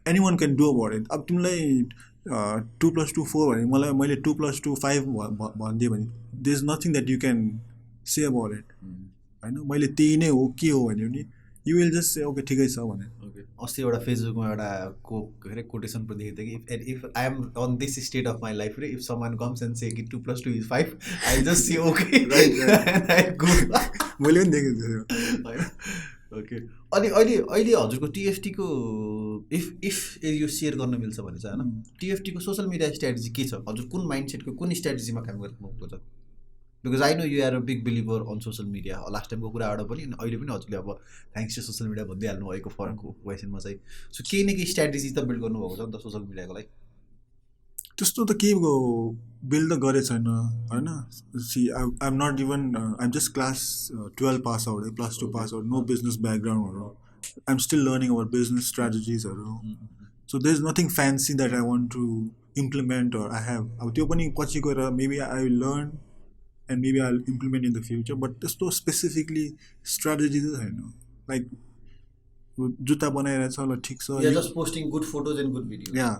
Speaker 1: anyone can do about it. अब तिमीलाई 2 + 2 4 भने मैले 2 + 2 5 भनिदिएँ भने there's nothing that you can say about it. होइन मैले त्यही नै हो के हो भन्यो भने you will just say okay ठिकै छ भने.
Speaker 2: अस्ति एउटा फेसबुकमा एउटा के अरे कोटेसन पनि देखेको थिएँ कि if I am on this state of my life रे if someone comes and say कि 2 + 2 = 5 आई जस्ट से ओके
Speaker 1: मैले पनि देखेको थिएँ
Speaker 2: होइन. ओके अनि अहिले हजुरको टिएफटीको इफ यो सेयर गर्न मिल्छ भने चाहिँ होइन टिएफटीको सोसियल मिडिया स्ट्राटेजी के छ हजुर कुन माइन्ड सेटको कुन स्ट्राटेजीमा काम गर्नुभएको छ because I know you are a big believer on social media last टाइमको कुराबाट पनि अहिले पनि हजुरले अब थ्याङ्क्स टु सोसियल मिडिया भनिदिइहाल्नु भएको फरकको क्वेसनमा चाहिँ सो केही न केही स्ट्राटेजी त बिल्ड गर्नुभएको छ नि त सोसियल मिडियाको लागि.
Speaker 1: त्यस्तो त केही बिल्ड त गरेको छैन होइन. See I'm not even I'm just class 12 pass out +2 pass out no business ब्याकग्राउन्डहरू I'm still learning about business स्ट्राटेजिजहरू. So there is nothing fancy that I want to implement or I have. अब त्यो पनि पछि गएर maybe I will learn and maybe I will implement in the future but त्यस्तो specifically strategy चाहिँ छैन. Like जुत्ता बनाइरहेछ ल ठिक छ
Speaker 2: just posting good photos and good video
Speaker 1: या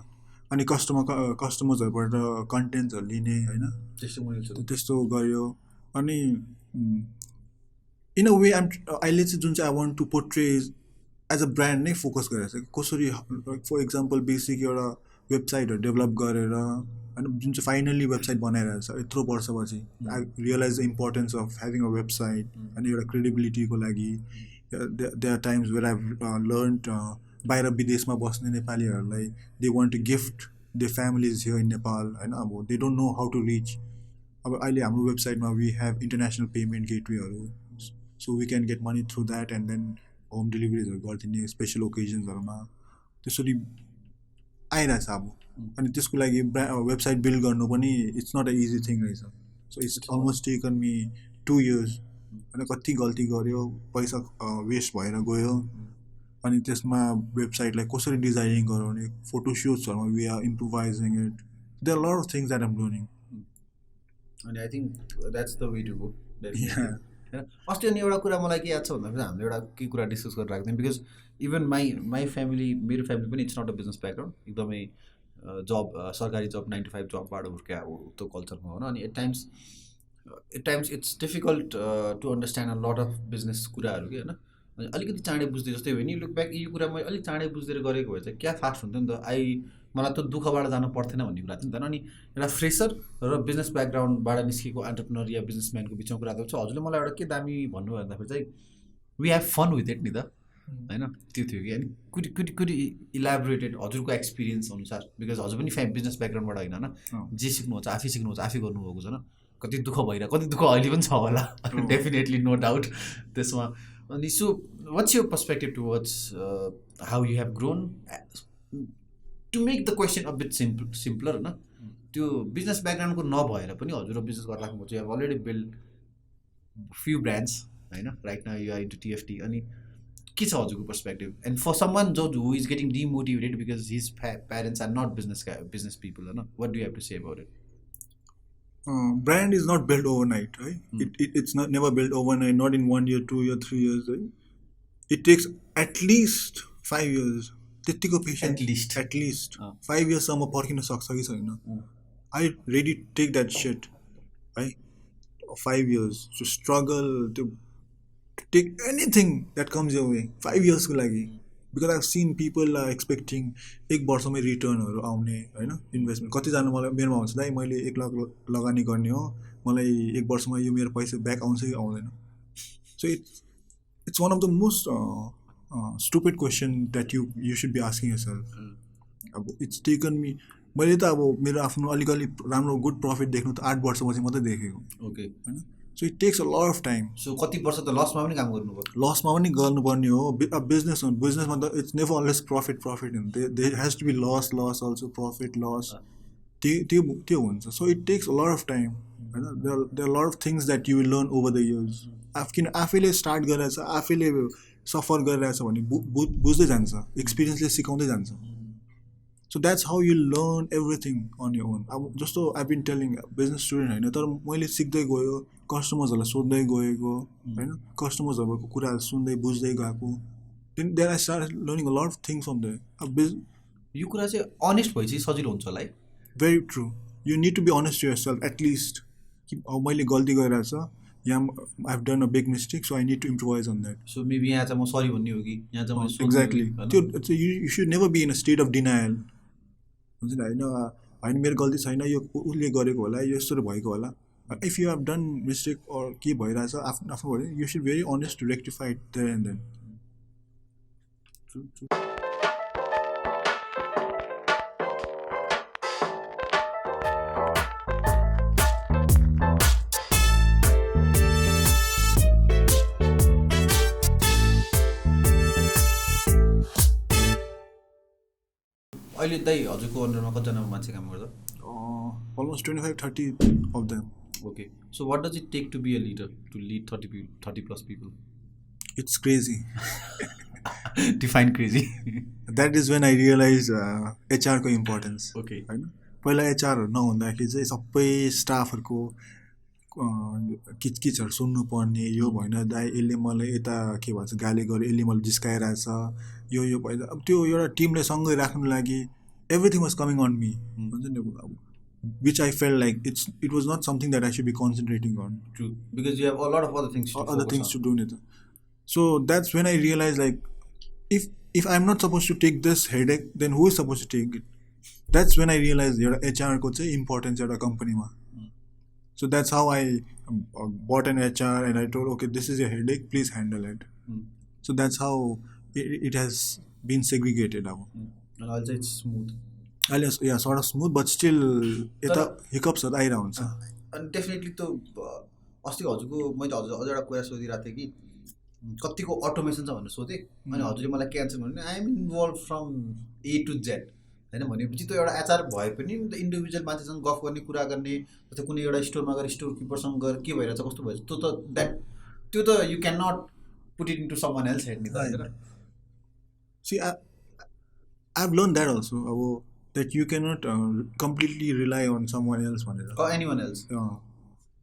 Speaker 1: अनि कस्टमर्सहरूबाट कन्टेन्ट्सहरू लिने होइन त्यस्तो गऱ्यो. अनि इन अ वे अहिले चाहिँ जुन चाहिँ I want to portray as a brand नै फोकस गरेर छ कसरी फर इक्जाम्पल बेसिक एउटा वेबसाइटहरू डेभलप गरेर होइन जुन चाहिँ फाइनल्ली वेबसाइट बनाइरहेको छ यत्रो वर्षपछि I realize the importance of having a website अनि एउटा क्रेडिबिलिटीको लागि. There are times where I learn बाहिर विदेशमा बस्ने नेपालीहरूलाई they want to gift their families here in Nepal होइन. अब they don't know how to reach. अब अहिले हाम्रो वेबसाइटमा वी हेभ इन्टरनेसनल पेमेन्ट गेटवेहरू so we can get money through that and then home डेलिभरिजहरू गरिदिने स्पेसल ओकेजन्सहरूमा त्यसरी आइरहेछ अब. अनि त्यसको लागि वेबसाइट बिल्ड गर्नु पनि it's not a easy thing रहेछ. So it's almost taken me 2 years होइन. कति गल्ती गऱ्यो पैसा वेस्ट भएर गयो. अनि त्यसमा वेबसाइटलाई कसरी डिजाइनिङ गराउने फोटो सुट्सहरूमा we are improvising it. There are lot of things that I'm learning.
Speaker 2: अनि I think that's the way to go होइन. अस्ति अनि एउटा कुरा मलाई के याद छ भन्दाखेरि हामीले एउटा केही कुरा डिस्कस गरेर राख्दैन बिकज इभन माई फ्यामिली मेरो फ्यामिली पनि it's not a business background एकदमै जब सरकारी जब 9 to 5 जबबाट हुर्क्या हो त्यो कल्चरमा हो अनि at times it's difficult to understand a lot of business कुराहरू कि होइन. अनि अलिकति चाँडै बुझ्दै जस्तै हो नि लुक ब्याक यो कुरा मैले अलिक चाँडै बुझ्दै गरेको भए चाहिँ क्या फास्ट हुन्थ्यो नि त मलाई त दुःखबाट जानु पर्थेन भन्ने कुरा थियो नि त. अनि एउटा फ्रेसर र बिजनेस ब्याकग्राउन्डबाट निस्केको एन्टरप्रेनर या बिजनेसम्यानको बिचमा कुरा गर्छ हजुरले मलाई एउटा के दामी भन्नुभयो भन्दाखेरि चाहिँ we have fun with it नि त होइन त्यो थियो कि अनि कुड इलाबोरेटेड हजुरको एक्सपिरियन्स अनुसार बिकज हजुर पनि बिजनेस ब्याकग्राउन्डबाट होइन होइन जे सिक्नुहुन्छ आफै सिक्नुहुन्छ आफै गर्नुभएको छ कति दुःख भइरहेको कति दुःख अहिले पनि छ होला डेफिनेटली नो डाउट त्यसमा अनि सो वाट्स यो perspective towards how you have grown to make the question a bit simpler होइन त्यो बिजनेस ब्याकग्राउन्डको नभएर पनि हजुर बिजनेस गरेर राख्नुभएको छ अलरेडी बिल्ड फ्यु ब्रान्ड्स होइन right now you are into TFT अनि के छ हजुरको पर्सपेक्टिभ एन्ड फर समन जो who is getting demotivated because his parents are not business people होइन what do have to say about it
Speaker 1: Brand is not built overnight, right? It's not never built overnight, not in 1 year, 2 year, 3 years, right? It takes at least 5 years. त्यतिको patient at least 5 yearsसम्म पर्खिन सक्छ कि छैन I ready take that set है 5 years to struggle to take anything that comes your way 5 yearsको लागि because I seen people are expecting 1 वर्षमै रिटर्नहरू आउने होइन इन्भेस्टमेन्ट कतिजना मलाई मेरोमा हुन्छ दाइ मैले 1 लाख लगानी गर्ने हो मलाई 1 वर्षमा यो मेरो पैसा ब्याक आउँछ कि आउँदैन so it's one of the most stupid question that you should be asking yourself. अब it's taken me मैले त अब मेरो आफ्नो अलिकति राम्रो गुड प्रफिट देख्नु त 8 वर्षपछि मात्रै देखेको
Speaker 2: ओके
Speaker 1: होइन so it takes a lot of time
Speaker 2: so कति वर्ष त लसमा पनि काम गर्नुभयो
Speaker 1: लसमा पनि गर्नुपर्ने हो बिजनेसमा त it's never always profit there has to be loss also profit loss त्यो हुन्छ so it takes a lot of time होइन there lot of things that you will learn over the years किन आफैले स्टार्ट गरेर छ आफैले सफर गरिरहेछ भने बुझ्दै जान्छ एक्सपिरियन्सले सिकाउँदै जान्छ so that's how you learn everything on your own अब जस्तो I been telling business student होइन तर मैले सिक्दै गयो कस्टमर्सहरूलाई सोध्दै गएको होइन कस्टमर्सहरूको कुराहरू सुन्दै बुझ्दै गएको then I start learning a lot of things from there अब
Speaker 2: यो कुरा चाहिँ अनेस्ट भए चाहिँ सजिलो हुन्छ होला है
Speaker 1: very true you need to be honest to yourself at least कि अब मैले गल्ती गरिरहेको छ यहाँ I have done a big mistake so I need to improvise on that
Speaker 2: so maybe यहाँ चाहिँ म सरी भन्ने हो कि यहाँ चाहिँ
Speaker 1: एक्ज्याक्टली त्यो you should never be in a state of denial हुन्छ नि होइन मेरो गल्ती छैन यो उसले गरेको होला यो यस्तो भएको होला if you have done mistake or के भइरहेछ आफ्नो भयो you should very honest to rectify there and then
Speaker 2: अहिले दाइ हजुरको अन्डरमा कतिजना मान्छे काम गर्दा
Speaker 1: almost 25-30 of them.
Speaker 2: Okay, so what does it take to be a leader, to lead 30 plus people?
Speaker 1: It's crazy.
Speaker 2: Define crazy.
Speaker 1: That is when I realized HR को importance.
Speaker 2: Okay.
Speaker 1: होइन पहिला HR नहुँदाखेरि चाहिँ सबै स्टाफहरूको किचकिचहरू सुन्नुपर्ने यो भएन दाइ यसले मलाई यता के भन्छ गाली गर्यो यसले मलाई जिस्काइरहेछ यो भइदा अब त्यो एउटा टिमलाई सँगै राख्नु लागि everything was coming on me हुन्छ नि which I felt like it was not something that I should be concentrating on.
Speaker 2: True, because you have a lot of other things
Speaker 1: to do in it. So that's when I realized like if I'm not supposed to take this headache, then who is supposed to take it? That's when I realized your HR ko chai importance एउटा company ma. So that's how I bought an HR and I told okay this is your headache, please handle it. So that's how it has been segregated now.
Speaker 2: And also it's smooth.
Speaker 1: Yeah, sort of smooth, but still यता हिकअप्सहरू आइरहेको हुन्छ
Speaker 2: अनि definitely त्यो अस्ति हजुरको मैले हजुर एउटा कुरा सोधिरहेको थिएँ कि कतिको अटोमेसन छ भनेर सोधेँ अनि हजुरले मलाई के एन्सर भन्नु I am involve from A to Z होइन भनेपछि त्यो एउटा एचआर भए पनि इन्डिभिजुअल मान्छेसँग गफ गर्ने कुरा गर्ने जस्तै कुनै एउटा स्टोरमा गएर स्टोर किपरसँग गएर के भइरहेछ कस्तो भइरहेछ त्यो त you can not put it into someone else head नि त होइन
Speaker 1: See, I've learned that also अब that you cannot completely rely on someone else
Speaker 2: or anyone else.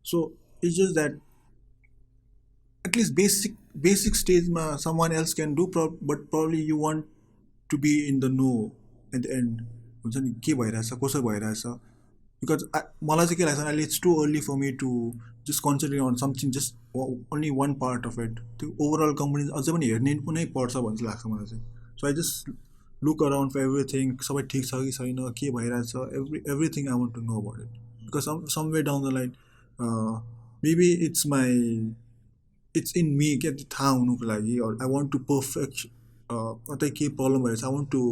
Speaker 1: So it's just that at least basic stage ma someone else can do but probably you want to be in the know at the end हुन्छ नि के भइरहेछ कसो भइरहेछ because मलाई चाहिँ के लाग्छ अहिले it's too early for me to just concentrate on something just only one part of it त्यो ओभरअल कम्पनी अझै पनि हेर्ने कुनै पर्छ भन्ने चाहिँ लाग्छ मलाई चाहिँ so I just look around for everything सबै ठिक छ कि छैन के भइरहेछ everything I want to know about it because somewhere down the line maybe it's in me के थाहा हुनुको लागि or I want to कतै केही प्रब्लम भएछ I want to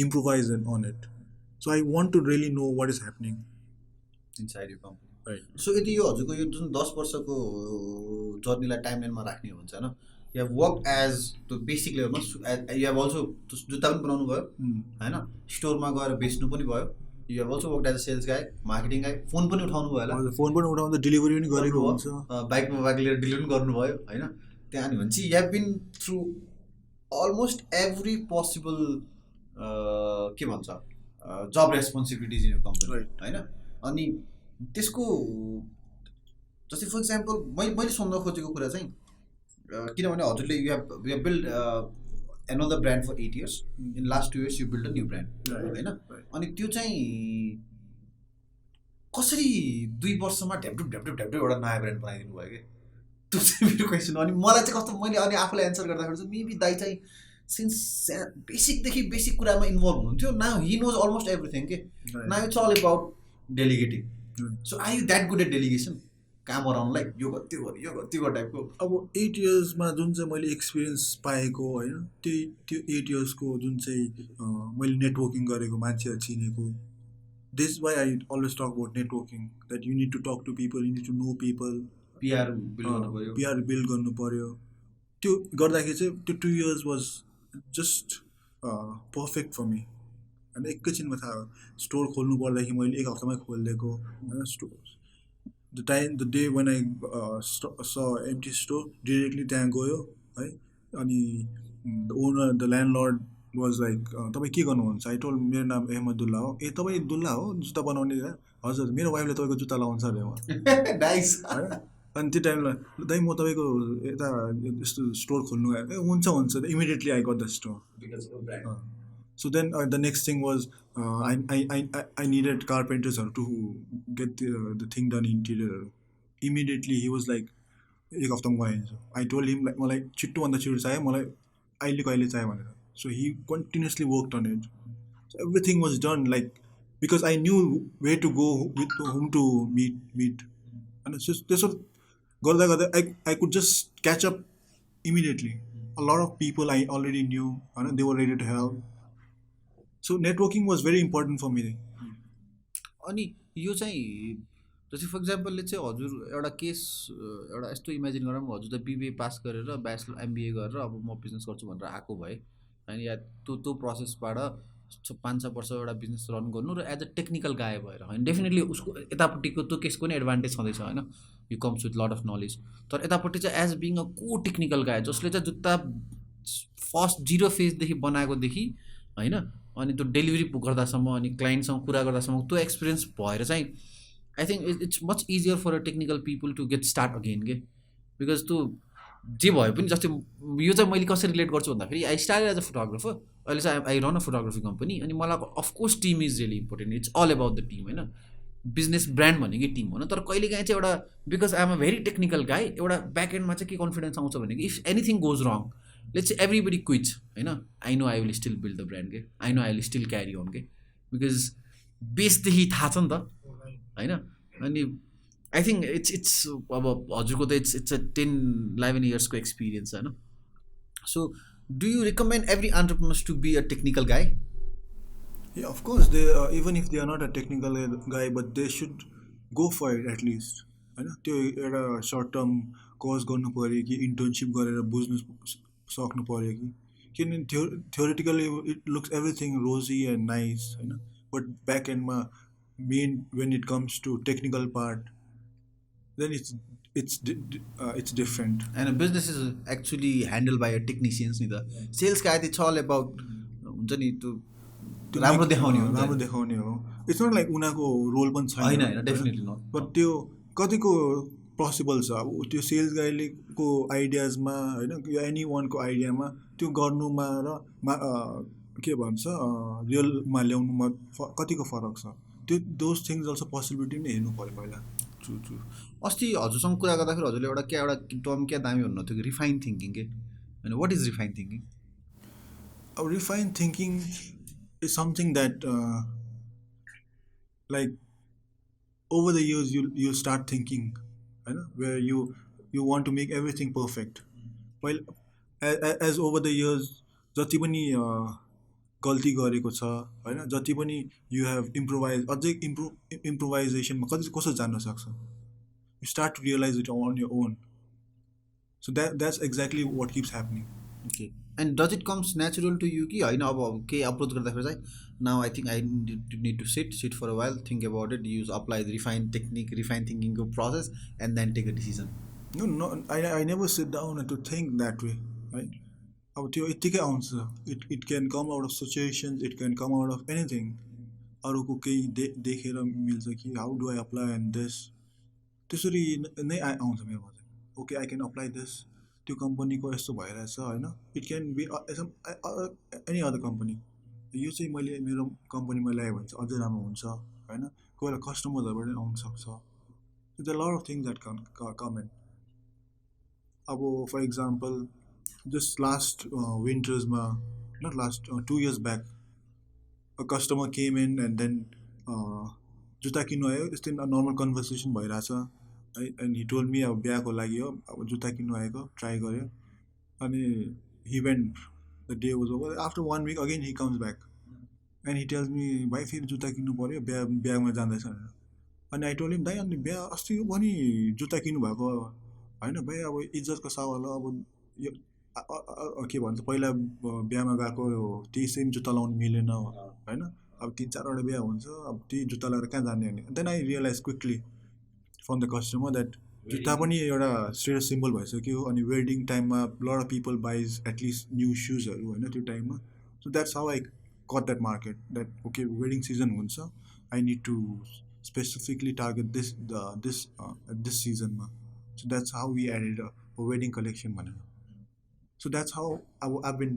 Speaker 1: improvise on it. So I want to really know what is happening.
Speaker 2: Inside यो company.
Speaker 1: Right.
Speaker 2: So यदि यो हजुरको यो जुन 10 वर्षको जर्नीलाई टाइमलाइनमा राख्ने हो भने चाहिँ होइन, यु हेभ वर्क एज त्यो बेसिक लेभलमा, यु हेभ अल्सो जुत्ता पनि बनाउनु भयो होइन, स्टोरमा गएर बेच्नु पनि भयो, you have also work as a sales guy, marketing guy, phone पनि उठाउनु भयो होला,
Speaker 1: फोन पनि उठाउँदा डेलिभरी पनि गरेको हुन्छ,
Speaker 2: बाइकमा बाइक लिएर डेलिभरी पनि गर्नुभयो होइन। त्यहाँ अनि भनेपछि you have been through almost every possible के भन्छ जब रेस्पोन्सिबिलिटिज इन यो कम्पनी होइन। अनि त्यसको जस्तै फर इक्जाम्पल मैले सोध्न खोजेको कुरा चाहिँ किनभने हजुरले you have build another brand for 8 years, in last 2 years you build a new brand होइन। अनि त्यो चाहिँ कसरी 2 वर्षमा ढ्याप्डुप ढ्याप्डुप ढ्याप्डुप एउटा नयाँ ब्रान्ड बनाइदिनु भयो कि, त्यो चाहिँ मेरो क्वेसन हो। अनि मलाई चाहिँ कस्तो, मैले अनि आफूलाई एन्सर गर्दाखेरि चाहिँ मेबी दाइ चाहिँ सिन्स बेसिकदेखि बेसिक कुरामा इन्भल्भ हुनुहुन्थ्यो, now he knows almost everything के, now it's all about delegating. So are you that good at delegation, काम अराउन्डलाई यो गर त्यो गर यो गर त्यो गर टाइपको?
Speaker 1: अब 8 yearsमा जुन चाहिँ मैले एक्सपिरियन्स पाएको होइन, त्यो 8 yearsको जुन चाहिँ मैले नेटवर्किङ गरेको, मान्छेहरू चिनेको, this why I always talk about networking, that you need to talk to people, you need to know people,
Speaker 2: PR build गर्नु पऱ्यो,
Speaker 1: पिआर बिल्ड गर्नु पऱ्यो। त्यो गर्दाखेरि चाहिँ त्यो 2 years was just perfect for me होइन। एकैछिनमा थाहा, स्टोर खोल्नु पर्दाखेरि मैले 1 हप्तामै खोलिदिएको होइन store. The day when I saw empty store, directly त्यहाँ गयो है। अनि the owner, the landlord was like तपाईँ के गर्नुहुन्छ? आई टोल्ड मेरो नाम अहमद दुल्ला हो। ए तपाईँ दुल्ला हो जुत्ता बनाउने? हजुर, मेरो वाइफले तपाईँको जुत्ता लगाउँछ अरे उहाँ
Speaker 2: नाइस
Speaker 1: होइन। अनि त्यो टाइममा दाइ म तपाईँको यता यस्तो स्टोर खोल्नु आएको, ए हुन्छ हुन्छ, immediately I got the store. So then the next thing was I needed carpenters to get the thing done interior. Immediately he was like, एक हप्तामा गइन्छ। I told him like मलाई छिट्टोभन्दा छिटो चाहियो, मलाई अहिलेको अहिले चाहियो भनेर। So he continuously worked on it. So everything was done like because I knew where to go, with whom to meet. And it's just त्यसो गर्दा गर्दा I could just catch up immediately. A lot of people I already knew, and they were ready to help. So networking was very important for me.
Speaker 2: अनि यो चाहिँ जस्तै for इक्जाम्पलले चाहिँ हजुर एउटा केस एउटा यस्तो इमेजिन गरौँ, हजुर त बिबिए पास गरेर ब्याचलर एमबिए गरेर अब म बिजनेस गर्छु भनेर आएको भए होइन, या त्यो प्रोसेसबाट 5-6 वर्ष एउटा बिजनेस रन गर्नु र एज अ टेक्निकल गाय भएर होइन, डेफिनेटली उसको यतापट्टिको त्यो केसको नि एडभान्टेज छँदैछ होइन, you comes with lot of knowledge. तर यतापट्टि चाहिँ एज बिङ अ को टेक्निकल गाय जसले चाहिँ जुत्ता फर्स्ट 0 फेजदेखि बनाएकोदेखि होइन, अनि त्यो डेलिभरी गर्दासम्म अनि क्लाइन्टसँग कुरा गर्दासम्म त्यो एक्सपिरियन्स भएर चाहिँ I think it's much easier for a technical people to get start again के। बिकज त्यो जे भए पनि जस्तै यो चाहिँ मैले कसरी रिलेट गर्छु भन्दाखेरि I start as a photographer, अहिले चाहिँ I run a photography company, अनि मलाई of course team is really important, it's all about the team होइन, बिजनेस ब्रान्ड भनेकै टिम हो। तर कहिलेकाहीँ चाहिँ एउटा because I am a very technical guy, एउटा ब्याक एन्डमा चाहिँ के कन्फिडेन्स आउँछ भने if anything goes wrong let's चाहिँ एभ्रीबडी क्विट्स होइन, I know I will still build the brand के, I know I will still carry on के, बिकज बेसदेखि थाहा छ नि त होइन। अनि आई थिङ्क इट्स अब हजुरको त इट्स अ 10-11 इयर्सको एक्सपिरियन्स होइन। So do you recommend every entrepreneurs to be a technical guy?
Speaker 1: Yeah, of course, they even if they are not a technical guy, but they should go for it at least. होइन, त्यो एउटा short term course गर्नु पऱ्यो कि internship गरेर बुझ्नु सक्नु पऱ्यो कि, किनभने theoretically it looks everything rosy and nice होइन, बट ब्याक एन्डमा main when it comes to technical part then it's different.
Speaker 2: And business is actually handle by a technicians नि त, सेल्स गाई चाहिँ छ अल अबाउट हुन्छ नि त्यो राम्रो देखाउने हो,
Speaker 1: राम्रो देखाउने हो। इट्स नट लाइक उनीहरूको रोल पनि छैन
Speaker 2: होइन, डेफिनेटली नट।
Speaker 1: बट त्यो कतिको पोसिबल छ अब त्यो सेल्स गाईले को आइडियाजमा होइन, एनी वानको आइडियामा त्यो गर्नुमा र के भन्छ रियलमा ल्याउनुमा कतिको फरक छ, त्यो दोज थिङ्स अल्सो पोसिबिलिटी नै हेर्नु पऱ्यो पहिला।
Speaker 2: True true. अस्ति हजुरसँग कुरा गर्दाखेरि हजुरले एउटा टर्म क्या दामी भन्नुहुन्थ्यो कि रिफाइन थिङ्किङ के, होइन वाट इज रिफाइन थिङ्किङ?
Speaker 1: अब refine thinking is something that like over the years you start thinking, where you want to make everything perfect. While as over the years जति पनि गल्ती गरेको छ होइन, जति पनि यु हेभ इम्प्रोभाइज अझै इम्प्रोभाइजेसनमा कति कसो जान्न सक्छ, you start to realize it on your own. So that's exactly what keeps happening.
Speaker 2: Okay. And does it comes natural to you कि होइन अब केही अप्रोच गर्दाखेरि चाहिँ now I think I need to sit for a while think about it use apply refine technique refine थिङ्किङको process and then take a decision.
Speaker 1: No, I never sit down to think that way, right? अब त्यो यत्तिकै आउँछ. It can come out of situations, it can come out of anything. अरूको केही देखेर मिल्छ कि how do I apply and this, त्यसरी नै आउँछ मेरोमा चाहिँ. Okay I can apply this, त्यो कम्पनीको यस्तो भइरहेछ होइन. It can be any other company. यो चाहिँ मैले मेरो कम्पनीमा ल्याएँ भने चाहिँ अझै राम्रो हुन्छ होइन. कोही बेला कस्टमर्सहरूबाट आउनु सक्छ. The lot of things that come in. अब फर इक्जाम्पल जस्ट लास्ट विन्टर्समा, not last 2 years back, a customer came in and then जुत्ता किन्नु आयो. यस्तै नर्मल कन्भर्सेसन भइरहेछ है. एन्ड हि टोल्ड मी अब बिहाको लागि हो, अब जुत्ता किन्नु आएको, ट्राई गऱ्यो. अनि he went, the day was over. After 1 week again he comes back and he tells me भाइ फेरि जुत्ता किन्नु पऱ्यो, बिहामा जाँदैछ भनेर. अनि आई टोल्ड हिम दाइ अनि बिहा अस्ति पनि जुत्ता किन्नु भएको होइन भाइ, अब इज्जतको सवाल हो. अब यो के भन्छ, पहिला बिहामा गएको त्यही सेम जुत्ता लाउनु मिलेन होइन. अब 3-4वटा बिहा हुन्छ, अब त्यही जुत्ता लगाएर कहाँ जाने भने. Then I realize quickly from the customer that जुत्ता पनि एउटा स्टेटस सिम्बल भइसक्यो. अनि वेडिङ टाइममा lot of people buys at least new सुजहरू होइन त्यो टाइममा. So that's how I cut that market that okay wedding season हुन्छ, I need to specifically target this सिजनमा. So that's how we added a wedding collection भनेर. So that's how I've been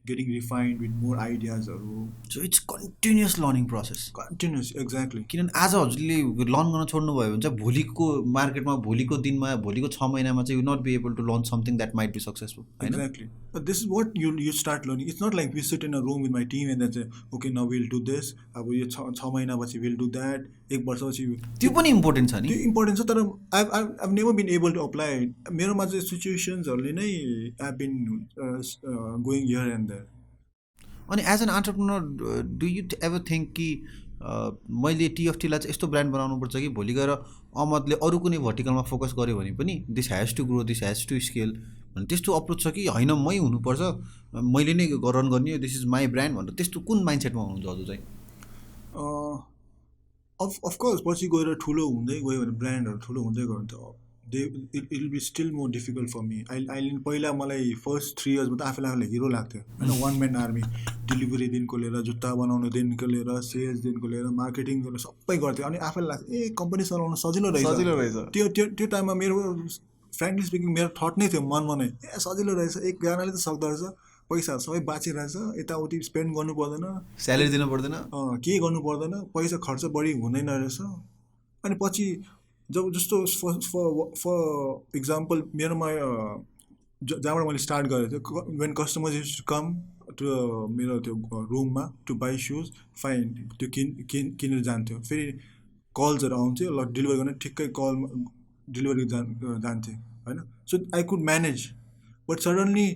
Speaker 1: getting refined with more ideasहरू.
Speaker 2: So it's continuous learning process.
Speaker 1: Continuous, exactly.
Speaker 2: किनभने आज हजुरले learn गर्न छोड्नुभयो भने चाहिँ भोलिको मार्केटमा भोलिको दिनमा भोलिको 6 महिनामा चाहिँ you not be able to learn something that might be successful होइन.
Speaker 1: Exactly. This is what you start learning. It's not like we sit in a room with my team and then say, okay, now we'll do this. अब यो 6 महिनापछि we'll do that. 1 वर्षपछि
Speaker 2: त्यो पनि important छ नि.
Speaker 1: त्यो इम्पोर्टेन्ट छ, तर I've never been able to apply it. मेरोमा चाहिँ सिचुएसन्सहरूले नै I've been going here and there.
Speaker 2: अनि as an entrepreneur do you ever think कि मैले टिएफटीलाई चाहिँ यस्तो ब्रान्ड बनाउनुपर्छ कि भोलि गएर अहमदले अरू कुनै भर्टिकलमा फोकस गर्यो भने पनि this has to grow, this has to scale भने त्यस्तो अप्रोच छ कि होइन मै हुनुपर्छ, मैले नै रन गर्ने हो, दिस इज माई ब्रान्ड भनेर त्यस्तो कुन माइन्डसेटमा हुनुहुन्छ हजुर चाहिँ?
Speaker 1: अफकोर्स पछि गएर ठुलो हुँदै गयो भने, ब्रान्डहरू ठुलो हुँदै गयो भने त it will be still more difficult for me. पहिला मलाई फर्स्ट 3 years त आफूलाई हिरो लाग्थ्यो होइन. 1 man आर्मी, डेलिभरीदेखिको लिएर जुत्ता बनाउनुदेखिको लिएर सेल्सदेखिको लिएर मार्केटिङ सबै गर्थ्यो. अनि आफूलाई लाग्थ्यो ए कम्पनी चलाउनु सजिलो रहेछ. त्यो टाइममा मेरो फ्रेङ्कली स्पिकिङ मेरो थट नै थियो मनमा नै, ए सजिलो रहेछ, एकजनाले त सक्दो रहेछ, पैसा सबै बाँचिरहेछ, यताउति स्पेन्ड गर्नु पर्दैन,
Speaker 2: स्यालेरी दिनु पर्दैन,
Speaker 1: केही गर्नु पर्दैन, पैसा खर्च बढी हुँदैन रहेछ. अनि पछि जब जस्तो फर इक्जाम्पल मेरोमा जहाँबाट मैले स्टार्ट गरेको थिएँ, when customers use to come to मेरो त्यो रुममा टु बाई सुज, फाइन त्यो किनेर जान्थ्यो. फेरि कल्सहरू आउँथ्यो, ल डेलिभर गर्ने, ठिक्कै कल डेलिभरी जान्थेँ होइन. So I could manage. But suddenly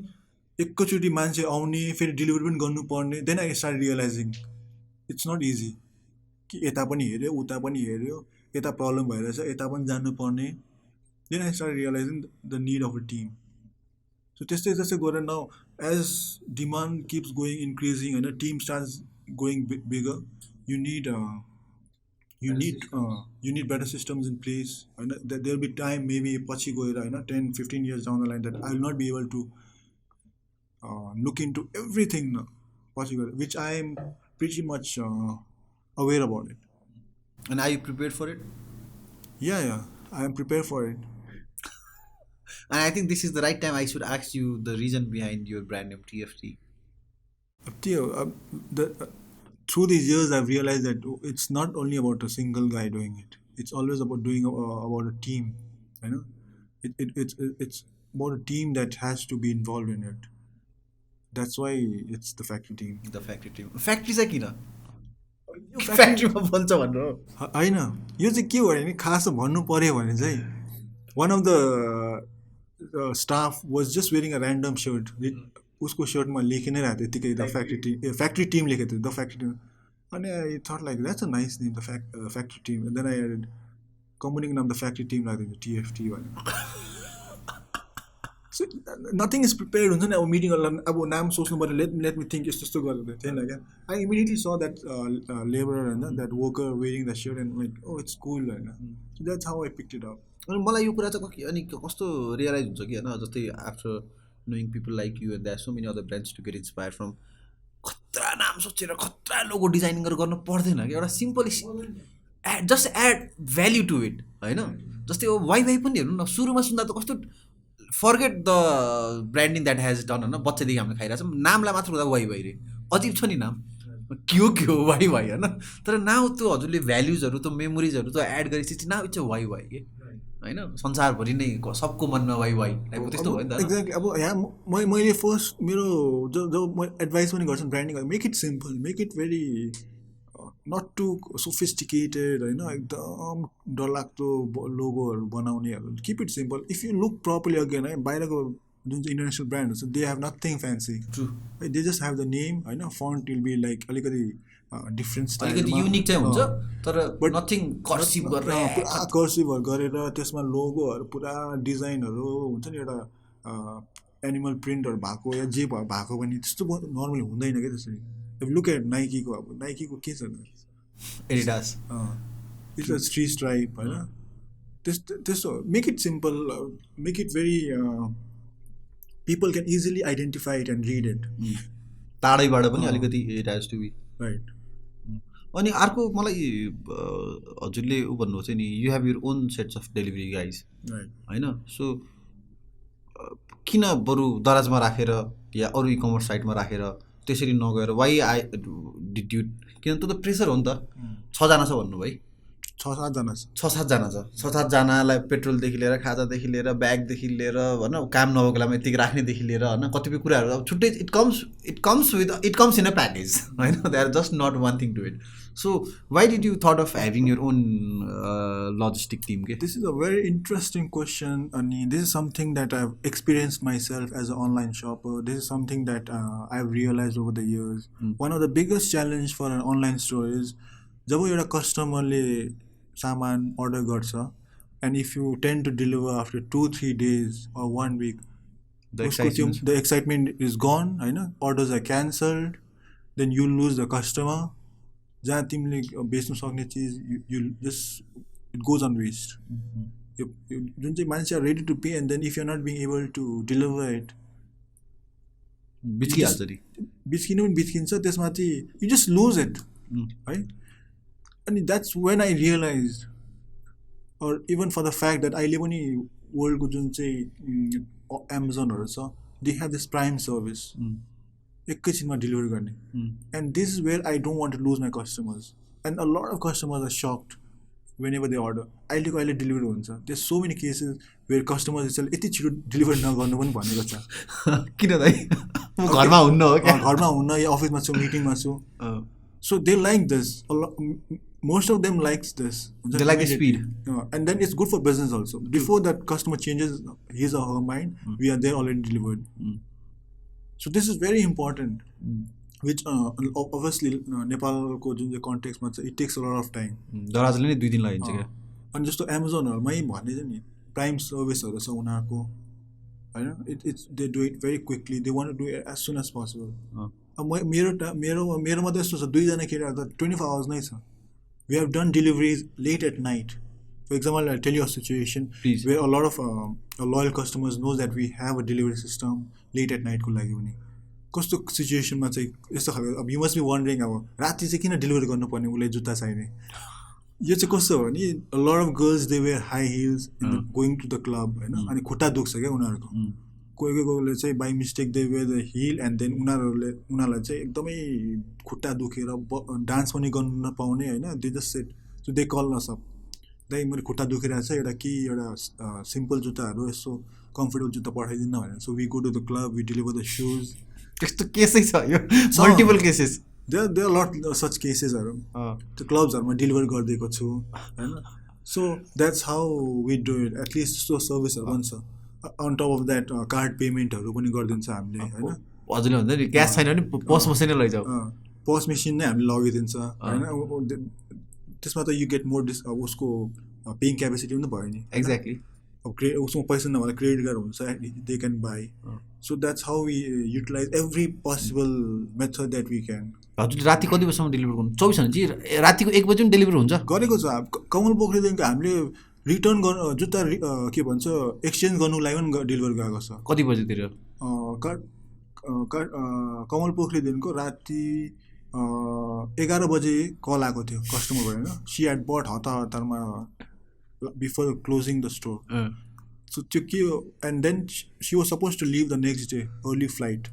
Speaker 1: एकैचोटि मान्छे आउने, फेरि डेलिभरी पनि गर्नुपर्ने, then I start realising it's not easy. कि यता पनि हेऱ्यो, उता पनि हेऱ्यो, यता प्रब्लम भइरहेछ, यता पनि जानुपर्ने. Then I start realizing the need of a team. So त्यस्तै गएर now as demand keeps going increasing होइन, team starts going bigger, you need better systems in place होइन. There will be time maybe पछि गएर होइन 10-15 years down the line that I will not be able to look into everything पछि गएर, which I am pretty much aware about it.
Speaker 2: And are you prepared for it?
Speaker 1: Yeah, I am prepared for it.
Speaker 2: And I think this is the right time I should ask you the reason behind your brand name TFT.
Speaker 1: Through these years I've realized that it's not only about a single guy doing it. It's always about doing about a team, you know. It's about a team that has to be involved in it. That's why it's the factory team.
Speaker 2: The factory team. Factory चाहिँ किन? फ्याक्ट्रीमा बन्छ भनेर
Speaker 1: होइन. यो चाहिँ के हो भने खास भन्नु पऱ्यो भने चाहिँ one of the staff was just wearing a random shirt. उसको सर्टमा लेखि नै राखेको थियो यतिकै द फ्याक्ट्री टिम लेखेको थियो द फ्याक्ट्री टिम अनि I thought like that's a nice name the factory team then I कम्पनीको नाम द फ्याक्ट्री टिम राखिदिन्छु टिएफटी भनेर सो नथिङ इज प्रिपेयर्ड हुन्छ नि अब मिटिङहरूलाई अब नाम सोच्नु पऱ्यो लेट मी थिङ्क यस्तो यस्तो गरेर थिएन क्या I immediately saw that labour होइन that worker wearing the shirt and like oh it's cool होइन so that's how I picked it up
Speaker 2: अनि मलाई यो कुरा चाहिँ अनि कस्तो रियलाइज हुन्छ कि होइन जस्तै after knowing people like you and there are so many other brands to get inspired from खतरा नाम सोचेर खतरा लोगो डिजाइनिङ गरेर गर्नु पर्दैन कि एउटा simple just add value to it होइन जस्तै अब वाइवाई पनि हेर्नु न सुरुमा सुन्दा त कस्तो forget the branding that has done होइन बच्चादेखि हामीले खाइरहेको छौँ नामलाई मात्र हुँदा वाइवाई रे अजिब छ नि नाम के हो वाइवाई होइन तर नाउ त्यो हजुरले भ्याल्युजहरू त्यो मेमोरिजहरू त एड गरेपछि नाउ इट्स अ वाइवाई के होइन संसारभरि नै सबको मनमा वाइवाई टाइपको त्यस्तो भयो नि त
Speaker 1: एक्ज्याक्टली अब यहाँ मैले फर्स्ट मेरो जब म एडभाइस पनि गर्छु branding make it simple make it very not too sophisticated होइन एकदम डरलाग्दो लोगोहरू बनाउनेहरू keep it simple if you look properly again है बाहिरको जुन चाहिँ इन्टरनेसनल ब्रान्डहरू छ दे हेभ नथिङ फ्यान्सी है they just have the name होइन फन्ट विल बी लाइक अलिकति डिफ्रेन्ट स्टाइल
Speaker 2: अलिकति युनिक चाहिँ हुन्छ तर नथिङ कर्सिभ गरेर
Speaker 1: पुरा कर्सिभहरू गरेर त्यसमा लोगोहरू पुरा डिजाइनहरू हुन्छ नि एउटा एनिमल प्रिन्टहरू भएको या जे भएको भने त्यस्तो नर्मली हुँदैन क्या त्यसरी लुक एट नाइकीको अब नाइकीको के छ
Speaker 2: Adidas
Speaker 1: it's a three stripe होइन त्यस्तो make it simple make it very people can easily identify it and read it
Speaker 2: टाढैबाट पनि अलिकति it has to be
Speaker 1: right
Speaker 2: अनि अर्को मलाई हजुरले ऊ भन्नुहोस् नि you have your own sets of delivery guys होइन सो किन बरु दराजमा राखेर या अरू इ कमर्स साइटमा राखेर त्यसरी नगएर वाइ आई डिड यु किन त प्रेसर हो नि त 6 जना छ भन्नु भाइ 6-7 जना छ 6-7 जनालाई पेट्रोलदेखि लिएर खाजादेखि लिएर ब्यागदेखि लिएर होइन काम नभएको बेलामा यतिकै राख्नेदेखि लिएर होइन कतिपय कुराहरू अब छुट्टै it comes in a package होइन they are just not one thing to it so why did you thought of having your own logistic team के
Speaker 1: this is a very interesting question अनि this is something that I have experience myself as a online shopper this is something that I have realize over the years one of the biggest challenge for an online store is जब एउटा कस्टमरले सामान order गर्छ and if you tend to deliver after 2-3 days or 1 week the excitement is gone होइन orders are cancelled then you lose the customer जहाँ तिमीले बेच्नु सक्ने चिज you just it goes on waste जुन चाहिँ मान्छे are ready to pay and then if you are not being able to deliver it
Speaker 2: बिच्किहाल्छ नि
Speaker 1: बिच्किनु पनि बिच्किन्छ त्यसमा चाहिँ यु जस्ट लुज इट है अनि that's when I realise or even for the fact that अहिले पनि वर्ल्डको जुन चाहिँ एमाजोनहरू छ they have this prime service एकैछिनमा डेलिभर गर्ने and this is where I don't want to lose my customers and a lot of customers are sucked whenever they order अहिले डेलिभरी हुन्छ त्यस so many cases where customers यति छिटो deliver नगर्नु पनि भनेको छ
Speaker 2: किन दाइ घरमा हुन्न हो
Speaker 1: घरमा हुन्न या अफिसमा छु मिटिङमा छु so they like this most of them likes this
Speaker 2: they like the speed
Speaker 1: and then it's good for business also before that customer changes his or her mind we are there already delivered so this is very important which obviously Nepal ko jun चाहिँ context ma it takes a lot of time
Speaker 2: दराजले नै 2 दिन लाग्छ के
Speaker 1: अनि जस्तो Amazonहरुमै भन्ने छ नि प्राइम सर्भिसहरु छ उनीहरुको हैन it's they do it very quickly they want to do it as soon as possible अब मेरो मात्रै यस्तो छ 2 जना केटाहरु त 24 hours नै छ we have done deliveries late at night. For example, I'll tell you a situation
Speaker 2: Please.
Speaker 1: where a lot of loyal customers knows that we have a delivery system late at night को लागि पनि कस्तो सिचुएसनमा चाहिँ यस्तो खालको अब you must be wondering अब राति चाहिँ किन डेलिभरी गर्नुपर्ने उसलाई जुत्ता चाहिने यो चाहिँ कस्तो हो भने a lot of girls they wear high heels going to the club हैन अनि खुट्टा दुख्छ क्या उनीहरुको कोहीले चाहिँ by mistake they wear the heel and then उनीहरूलाई चाहिँ एकदमै खुट्टा दुखेर डान्स पनि गर्नु नपाउने होइन they just set so they call us up दाइ मैले खुट्टा दुखिरहेको छ एउटा सिम्पल जुत्ताहरू यसो कम्फर्टेबल जुत्ता पठाइदिनु भनेर so we go to the club we deliver the shoes
Speaker 2: त्यस्तो केसै छ यो multiple cases
Speaker 1: there lot such केसेसहरू त्यो क्लब्सहरूमा डेलिभर गरिदिएको छु होइन so that's how we do it at least so सर्भिसहरू पनि छ on top of that card पेमेन्टहरू पनि गरिदिन्छ हामीले होइन.
Speaker 2: हजुरले भन्छ नि क्यास छैन भने पोस्ट मसिनै लैजाऊ.
Speaker 1: पोस्ट मेसिन नै हामीले लगिदिन्छ होइन. त्यसमा त यु गेट मोर उसको पेइङ क्यापेसिटी पनि त भयो नि.
Speaker 2: एक्ज्याक्टली.
Speaker 1: अब उसमा पैसा नभएर क्रेडिट कार्ड हुन्छ, they can buy. So that's how we utilise every possible method that we can.
Speaker 2: हजुर राति कति बजीसम्म डेलिभर गर्नु? 24 भने चाहिँ रातिको 1 बजी पनि डेलिभर हुन्छ?
Speaker 1: गरेको छ. कमल पोखरीदेखिको हामीले रिटर्न गर्नु जुत्ता के भन्छ एक्सचेन्ज गर्नुको लागि पनि डेलिभर गएको छ.
Speaker 2: कति बजीतिर?
Speaker 1: कमल पोखरीदेखिको राति 11 बजे कल आएको थियो कस्टमर होइन. सी ह्याड बट हतारमा before closing the store. So त्यो के हो, and then she was suppose to leave the next day early flight.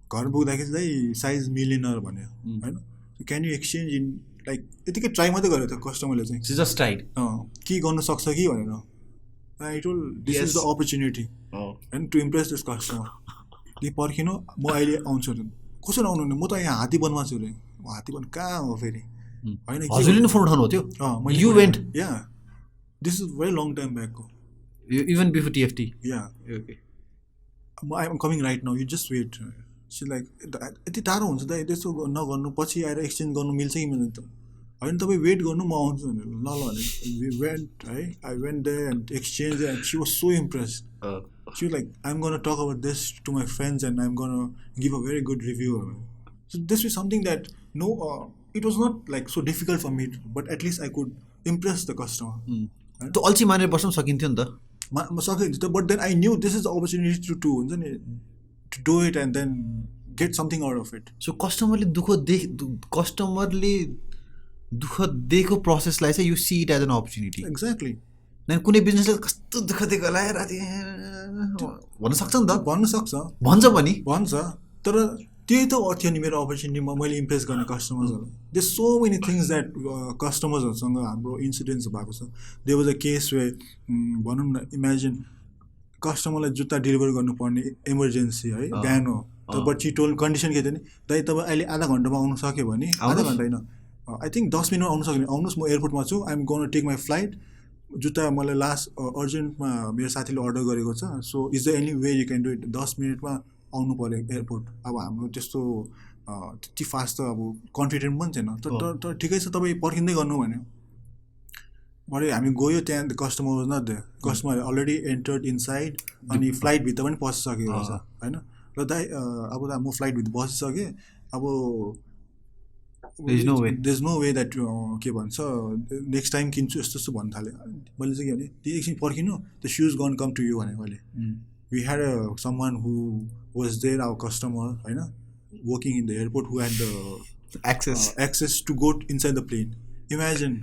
Speaker 1: घर पुग्दाखेरि चाहिँ साइज मिलेन भन्यो होइन. Can you exchange in like यतिकै ट्राई मात्रै गरेको थियो कस्टमरले चाहिँ.
Speaker 2: जस्ट ट्राइड
Speaker 1: के गर्नु सक्छ कि भनेर. I told this is the opportunity and to impress this customer. कि पर्खिनु म अहिले आउँछु अरे. कसरी आउनु भने म त यहाँ हात्ती बनमा छु अरे. हात्ती बन कहाँ हो फेरि होइन.
Speaker 2: हजुरले नि फोन उठाउनु थियो? You went?
Speaker 1: Yeah this is very long time ब्याकको.
Speaker 2: Even before TFT?
Speaker 1: Yeah
Speaker 2: okay.
Speaker 1: I am coming right now, you just wait. See like यति टाढो हुन्छ त त्यसो नगर्नु, पछि आएर एक्सचेन्ज गर्नु मिल्छ कि मिल्दैन त होइन. तपाईँ वेट गर्नु म आउँछु भने ल भने वी वेन्ट है. I went there and exchange and she was so impressed. She was like, I'm going to talk about this to my friends and I'm going to give a very good review. So this was something that, it was not like so difficult for me, but at least I could impress the customer.
Speaker 2: Right? So अल्छी मानेर बस्न सकिन्थ्यो नि त.
Speaker 1: सकिन्थ्यो, but then I knew this is the opportunity to do it and then get something out of it.
Speaker 2: So कस्टमरले दुःख दिएको प्रोसेसलाई चाहिँ you see it as an opportunity.
Speaker 1: Exactly.
Speaker 2: कुनै बिजनेसले कस्तो दुःख दिएको होला राति भन्न सक्छ नि त.
Speaker 1: भन्छ
Speaker 2: पनि
Speaker 1: भन्छ. तर त्यही त थियो नि मेरो अपर्च्युनिटी. मैले इम्प्रेस गर्ने कस्टमर्सहरू. There so many things that कस्टमर्सहरूसँग हाम्रो इन्सिडेन्ट्स भएको छ. देयर वाज अ केस वे भनौँ न, इमेजिन कस्टमरलाई जुत्ता डेलिभर गर्नुपर्ने इमर्जेन्सी है, बिहान हो. बट ची टोल कन्डिसन के थियो नि, दाइ तपाईँ अहिले आधा घन्टामा आउनु सक्यो भने, आधा घन्टा होइन आई थिङ्क 10 मिनटमा आउनु सक्यो भने आउनुहोस्, म एयरपोर्टमा छु, I am gone take my flight. जुत्ता मलाई लास्ट अर्जेन्टमा मेरो साथीले अर्डर गरेको छ. So is the any way you can do it. 10 मिनटमा आउनु पऱ्यो एयरपोर्ट. अब हाम्रो त्यस्तो त्यति फास्ट त अब कन्फिडेन्ट पनि छैन. तर ठिकै छ, तपाईँ पर्खिँदै गर्नु भन्यो. भरे हामी गयो त्यहाँ. Customer was not there. Customer already entered inside. अनि फ्लाइटभित्र पनि पसिसकेको रहेछ होइन. र दाइ अब म फ्लाइटभित्र बसिसकेँ. अब there's no way that के भन्छ नेक्स्ट टाइम किन्छु यस्तो यस्तो भन्नु थाल्यो. मैले चाहिँ के भने त्यो एकछिन पर्खिनु, the shoes gonna come to you भने मैले. We had someone who was there, our customer होइन, working in the airport, who had the access to go inside the plane. Imagine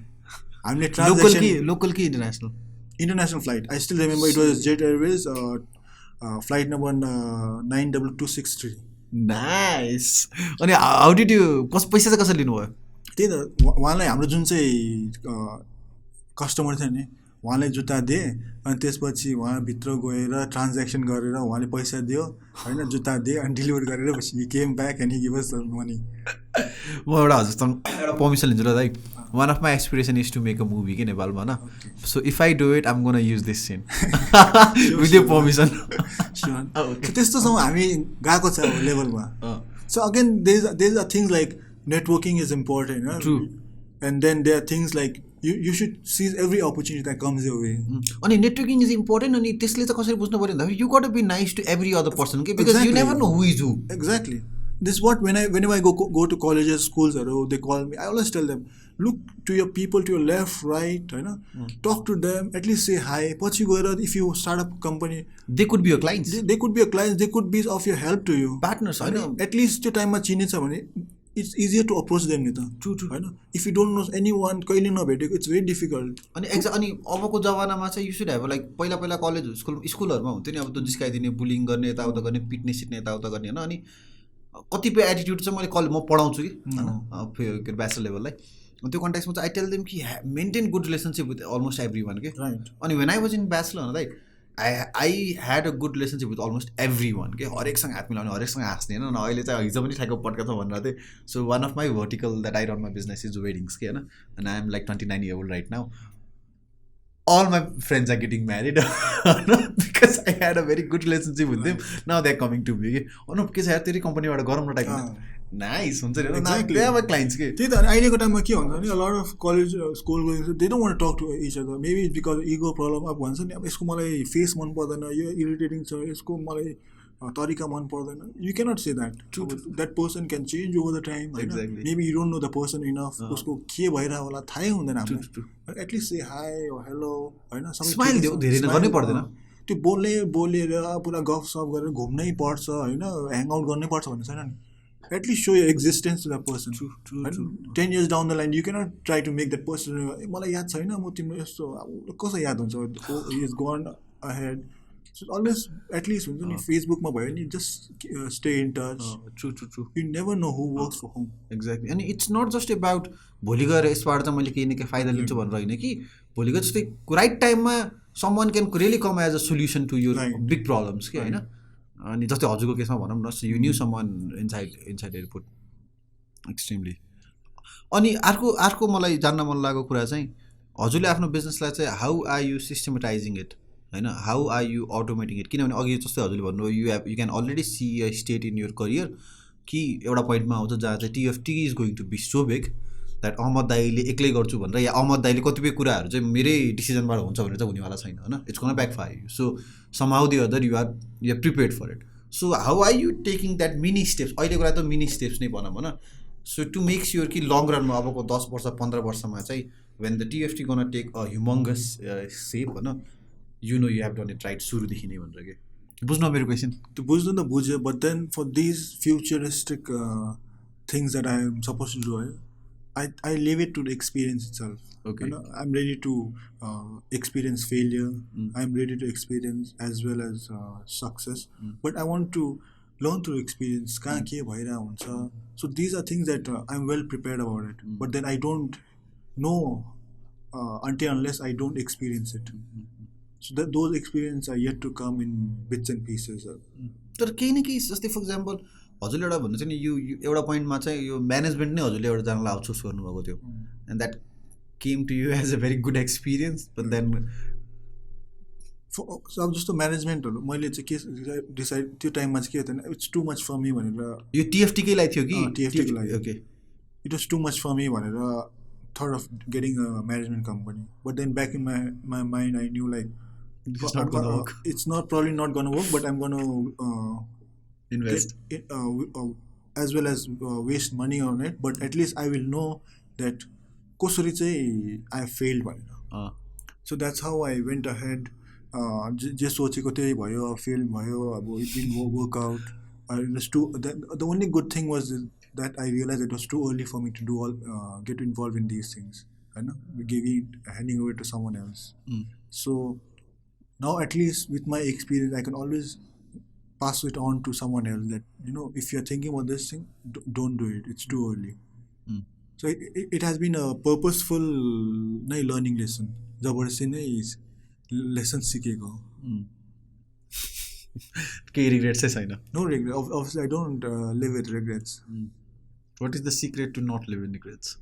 Speaker 1: हामीले ट्रान्जेक्सन
Speaker 2: लोकल कि
Speaker 1: international flight. I still remember it was Jet Airways flight number 92263.
Speaker 2: Nice. अनि how did you पैसा चाहिँ कसरी लिनुभयो?
Speaker 1: त्यही त उहाँलाई हाम्रो जुन चाहिँ कस्टमर थियो नि, उहाँले जुत्ता दिए. अनि त्यसपछि उहाँभित्र गएर ट्रान्ज्याक्सन गरेर उहाँले पैसा दियो होइन, जुत्ता दिए अनि डेलिभर गरेर पछि came back and he give us the money.
Speaker 2: म एउटा हजुरसँग एउटा पर्मिसन लिन्छु ल दाइ. One of my aspiration is to make a movie के नेपालमा होइन. So if I do it I am gonna use this scene with यो पर्मिसन.
Speaker 1: त्यस्तोसँग हामी गएको छ लेभलमा. So again there are things like networking is important होइन. And then there are things like you should seize every opportunity that comes your way.
Speaker 2: अनि networking is important. अनि त्यसले चाहिँ कसरी बुझ्नु पऱ्यो भन्दाखेरि you got to be nice to every other person के, because you never know who is who.
Speaker 1: Exactly. This is what whenever I go to colleges, schools, they call me, I always tell them, look to your people to your left, right, talk to them, at least say hi. If you start a company,
Speaker 2: they could be your clients.
Speaker 1: They could be your clients. They could be of your help to you.
Speaker 2: Partners, I know.
Speaker 1: At least your time it's easier to approach them.
Speaker 2: True.
Speaker 1: If you don't know anyone, it's very difficult.
Speaker 2: अनि अबको जमानामा चाहिँ you should have like पहिला college स्कुलहरुमा हुन्थ्यो नि, अब त जिस्काइदिने, bullying गर्ने, यताउता गर्ने, पिट्ने सिट्ने, यताउता गर्ने हैन. अनि कतिपय एटिट्युड चाहिँ म पढाउँछु कि ब्याचलर लेभललाई. त्यो कन्टेक्स्टमा चाहिँ आई टेल देम कि maintain good relationship with almost everyone के. अनि when I was in bachelor like I had a good relationship with almost everyone के. हरेकसँग हात मिलाउने, हरेकसँग हाँस्ने होइन. अहिले चाहिँ हिजो पनि ठ्याक्क पड्का छ भनेर थिएँ. So one of my vertical that I run my business is weddings के होइन. And I am like 29 years old right now. all my friends are getting married because I had a very good relationship with them. Now they're coming to me. Anup, के छ यार तेरी कम्पनीबाट गरौँ न time nice हुन्छ नि now
Speaker 1: Exactly.
Speaker 2: they are my clients के
Speaker 1: त्यही त अनि अहिलेको टाइममा के भन्छ भने a lot of college school going they don't want talk to each other maybe it's because ego problem अब भन्छ नि अब यसको मलाई फेस मन पर्दैन यो इरिटेटिङ छ यसको मलाई तरिका मन पर्दैन you cannot say that that person can change over the time
Speaker 2: Exactly.
Speaker 1: Maybe you don't know the person enough उसको के भइरहेको होला थाहै हुँदैन हामीलाई एटलिस्ट से हाई हेलो होइन
Speaker 2: Smile देऊ, धेरै नै गर्नै पर्दैन।
Speaker 1: त्यो बोलेर पुरा गफ सफ गरेर घुम्नै पर्छ होइन ह्याङआउट गर्नै पर्छ भन्ने छैन नि at least so your existence to the person 10 years down the line you cannot try to make that person मलाई याद छैन म तिम्रो यस्तो कसो याद हुन्छ is gone ahead always at least हुन्छ नि फेसबुकमा भयो नि just stay in touch
Speaker 2: true
Speaker 1: you never know who works for home
Speaker 2: exactly अनि इट्स नट जस्ट एबाउट भोलि गएर यसबाट चाहिँ मैले केही न केही फाइदा लिन्छु भनेर होइन कि भोलिको जस्तै राइट टाइममा someone can really come as a solution to your big problems कि होइन अनि जस्तै हजुरको केसमा भनौँ न you knew someone inside airport extremely अनि अर्को मलाई जान्न मन लागेको कुरा चाहिँ हजुरले आफ्नो बिजनेसलाई चाहिँ how are you systematizing it होइन how are you automating it किनभने अघि जस्तै हजुरले भन्नुभयो you can already see a state in your career कि एउटा पोइन्टमा आउँछ जहाँ चाहिँ TFT is going to be so big that Ahmad दाईले एक्लै गर्छु भनेर या अहमद दाईले कतिपय कुराहरू चाहिँ मेरै डिसिजनबाट हुन्छ भनेर चाहिँ हुनेवाला छैन होइन it's gonna backfire you so somehow the other you are prepared for it so how are you taking that mini steps अहिलेको लागि त मिनी स्टेप्स नै भनौँ होइन सो टु मेक स्योर कि लङ रनमा अबको 10 वर्ष 15 वर्षमा चाहिँ when the TFT gonna take a humongous shape होइन you know you have done it right सुरुदेखि नै भनेर के बुझ्नु मेरो क्वेसन
Speaker 1: त्यो बुझ्नु त बुझ्यो but then for these futuristic things that I am suppose to do है I leave it to the experience itself.
Speaker 2: Okay.
Speaker 1: You know, I'm ready to experience failure. I'm ready to experience as well as success. But I want to learn through experience. कहाँ के भइरहेको हुन्छ. So these are things that I'm well prepared about it. But then I don't know until unless I don't experience it. So that those experiences are yet to come in bits and pieces.
Speaker 2: तर केही न केही जस्तै for example हजुरले एउटा भन्नु चाहिँ नि यो एउटा पोइन्टमा चाहिँ यो म्यानेजमेन्ट नै हजुरले एउटा जनालाई आउटसोर्स गर्नुभएको थियो and that came to you as a very good experience but then
Speaker 1: अब जस्तो म्यानेजमेन्टहरू मैले चाहिँ के डिसाइड त्यो टाइममा चाहिँ के थिएन it's too much for me भनेर
Speaker 2: यो TFT कै लागि थियो कि
Speaker 1: TFT कै लागि
Speaker 2: okay
Speaker 1: it was too much for me भनेर थर्ड of getting a management company but then back in my mind I knew like it's not probably not going to work but I'm going to
Speaker 2: invest
Speaker 1: as well as waste money on it but at least I will know that कसरी चाहिँ I failed भनेर so that's how I went ahead जे सोचेको त्यही भयो fail भयो अब it didn't work out it was too the only good thing was that I realized it was too early for me to do all get involved in these things होइन handing over to someone else so now at least with my experience I can always pass it on to someone else that if you're thinking about this thing don't do it it's too early so it has been a purposeful नै learning lesson जबरजस्ती नै lesson सिकेको
Speaker 2: केही regrets चाहिँ छैन
Speaker 1: no regret obviously I don't live with regrets
Speaker 2: what is the secret to not live in regrets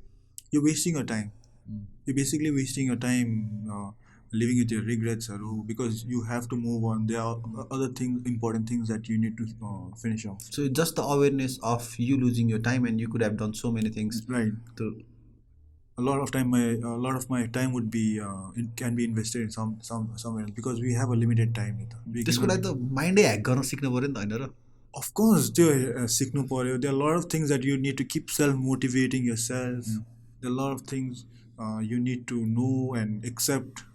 Speaker 1: you're wasting your time you're basically wasting your time living with your regrets because you have to move on there are other things important things that you need to finish off
Speaker 2: so just the awareness of you losing your time and you could have done so many things
Speaker 1: right so a lot of my time would be it can be invested in somewhere else because we have a limited time
Speaker 2: त्यसको लागि त माइन्डै hack गर्न सिक्नु पर्यो नि त हैन र
Speaker 1: of course त्यो सिक्नु पर्यो there are a lot of things that you need to keep self motivating yourself there are a lot of things you need to know and accept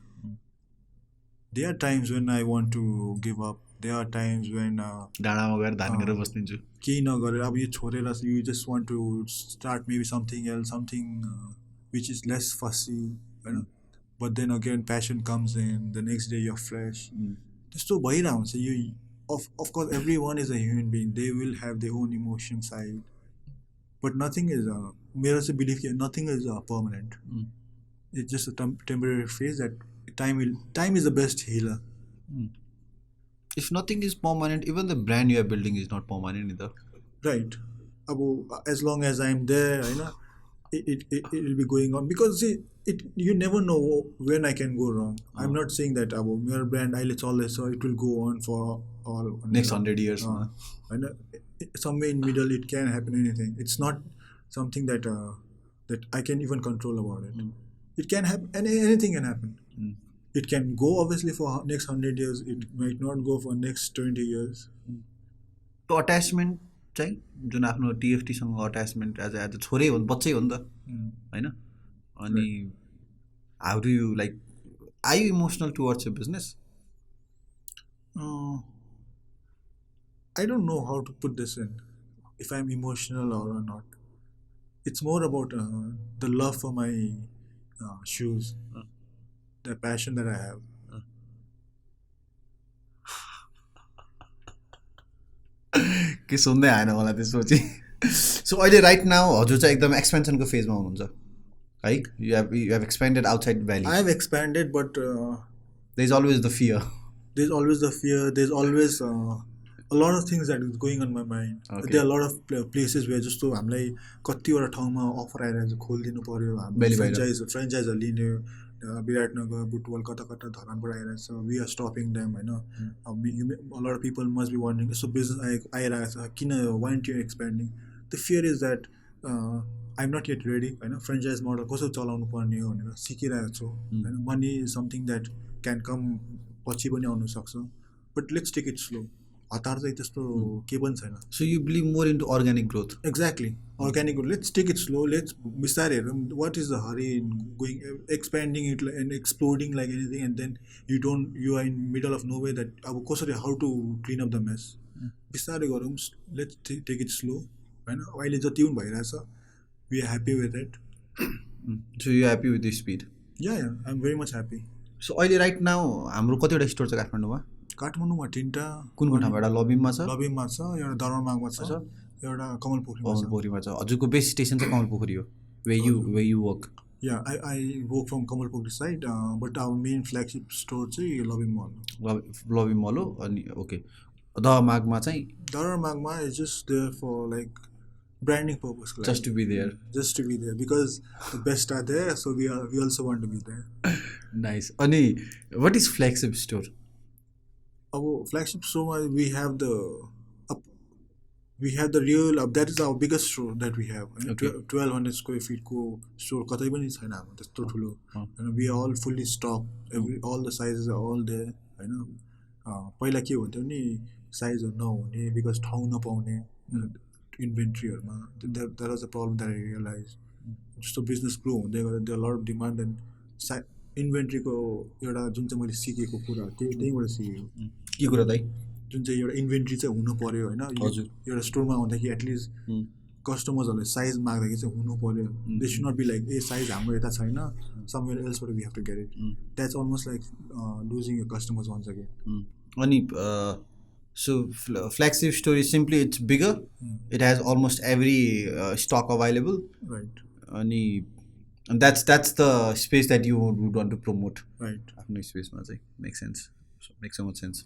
Speaker 1: there are times when I want to give up there are times when
Speaker 2: डाँडामा गएर धान गरेर बस्दिन्छु
Speaker 1: केही नगरेर अब यो छोडेर you just want to start maybe something else something which is less fussy but then again passion comes in the next day you're fresh त्यस्तो भइरहेको हुन्छ यो of course everyone is a human being they will have their own emotion side but nothing is मेरो चाहिँ belief nothing is permanent it's just a temporary phase that time is the best healer
Speaker 2: if nothing is permanent even the brand you are building is not permanent either
Speaker 1: right अब as long as I'm there it will be going on because see, you never know when I can go wrong. I'm not saying that our mere brand I let's all so it will go on for all
Speaker 2: Next 100 years.
Speaker 1: and somewhere in middle it can happen anything. It's not something that that I can even control about it. It can happen. Anything can happen. It can go obviously for next 100 years. It might not go for next 20 years.
Speaker 2: त्यो attachment चाहिँ जुन आफ्नो टिएफटीसँग attachment as as छोरै हो बच्चै हो नि त होइन अनि how do you like are you emotional towards your business
Speaker 1: I don't know how to put this in. If I'm emotional or not. It's more about the love for my shoes, the passion that I have.
Speaker 2: के सुन्दै आएन मलाई त्यसपछि so अहिले right now हजुर चाहिँ एकदम एक्सपेन्सनको फेजमा हुनुहुन्छ है you have expanded outside valley
Speaker 1: I have expanded, but
Speaker 2: there is always the fear
Speaker 1: there's always the fear. There's always a lot of things that is going on my mind.
Speaker 2: Okay.
Speaker 1: There are a lot of places where जस्तो हामीलाई कतिवटा ठाउँमा offer आइरहेको छ खोलिदिनु पर्यो
Speaker 2: Belly
Speaker 1: हाम्रो
Speaker 2: button.
Speaker 1: फ्रेन्चाइजहरू लिने विराटनगर बुटवल कता कता धरानबाट आइरहेको छ वी आर स्टपिङ देम होइन a lot of people must be wondering यस्तो बिजनेस आइरहेको छ किन why aren't you expanding? The fear is that I'm not yet ready होइन फ्रेन्चाइज मोडल कसरी चलाउनु पर्ने हो भनेर सिकिरहेको छु होइन money is something that can come पछि पनि आउनु सक्छ but let's take it slow हतार चाहिँ त्यस्तो के पनि छैन
Speaker 2: so you believe more into organic growth
Speaker 1: exactly organic let's take it slow let's बिस्तारै हेरौँ what is the hurry in going expanding it and exploding like anything and then you are in middle of no way that अब कसरी how to clean up the mess बिस्तारै गरौँ let's take it slow होइन अहिले जति पनि भइरहेछ we are happy with it
Speaker 2: so you happy with the speed
Speaker 1: या I am very much happy
Speaker 2: so अहिले राइट नाउ हाम्रो कतिवटा स्टोर छ काठमाडौँमा
Speaker 1: काठमाडौँमा 3टा
Speaker 2: कुन कुन ठाउँमा एउटा लबिङमा छ
Speaker 1: लबिङमा छ एउटा दरबारमागमा छ एउटा कमलपोखरीमा छ
Speaker 2: कमलपोखरीमा छ हजुरको बेस्ट स्टेसन चाहिँ कमलपोखरी हो वे यु वर्क
Speaker 1: या I work from Kamalpokhari side but our main flagship store चाहिँ लबिङ मल
Speaker 2: लबिङ मल हो अनि ओके दहमागमा चाहिँ
Speaker 1: दरबारमागमा is just there for like branding purpose
Speaker 2: just to be there
Speaker 1: just to be there because the best are there so we also want to be there
Speaker 2: nice अनि what is flagship store
Speaker 1: अब flagship store we have the up, we have the real that is our biggest store that we have
Speaker 2: Okay.
Speaker 1: 1200 square feet को store कतै पनि छैन हाम्रो त्यस्तो ठुलो and we are all fully stocked all the sizes are all there हैन पहिला के हुन्थ्यो नि साइजहरू नहुने बिकज ठाउँ नपाउने इन्भेन्ट्रीहरूमा that was a problem that I realize जस्तो बिजनेस ग्रो हुँदै गयो there lot of demand and इन्भेन्ट्रीको एउटा जुन चाहिँ मैले सिकेको कुरा त्यहीबाट सिकेको
Speaker 2: के कुरा दाइ
Speaker 1: जुन चाहिँ एउटा इन्भेन्ट्री चाहिँ हुनु पऱ्यो होइन
Speaker 2: हजुर
Speaker 1: एउटा स्टोरमा आउँदाखेरि एटलिस्ट कस्टमर्सहरूले साइज माग्दाखेरि चाहिँ हुनु पऱ्यो they should not be like a size हाम्रो यता छैन समवेयर एल्सबाट we have to get it that's almost like losing your customers once again
Speaker 2: अनि so flagship store is simply it's bigger it has almost every stock available
Speaker 1: right
Speaker 2: and that's the space that you would want to promote
Speaker 1: right
Speaker 2: after space ma chai makes sense so makes so much sense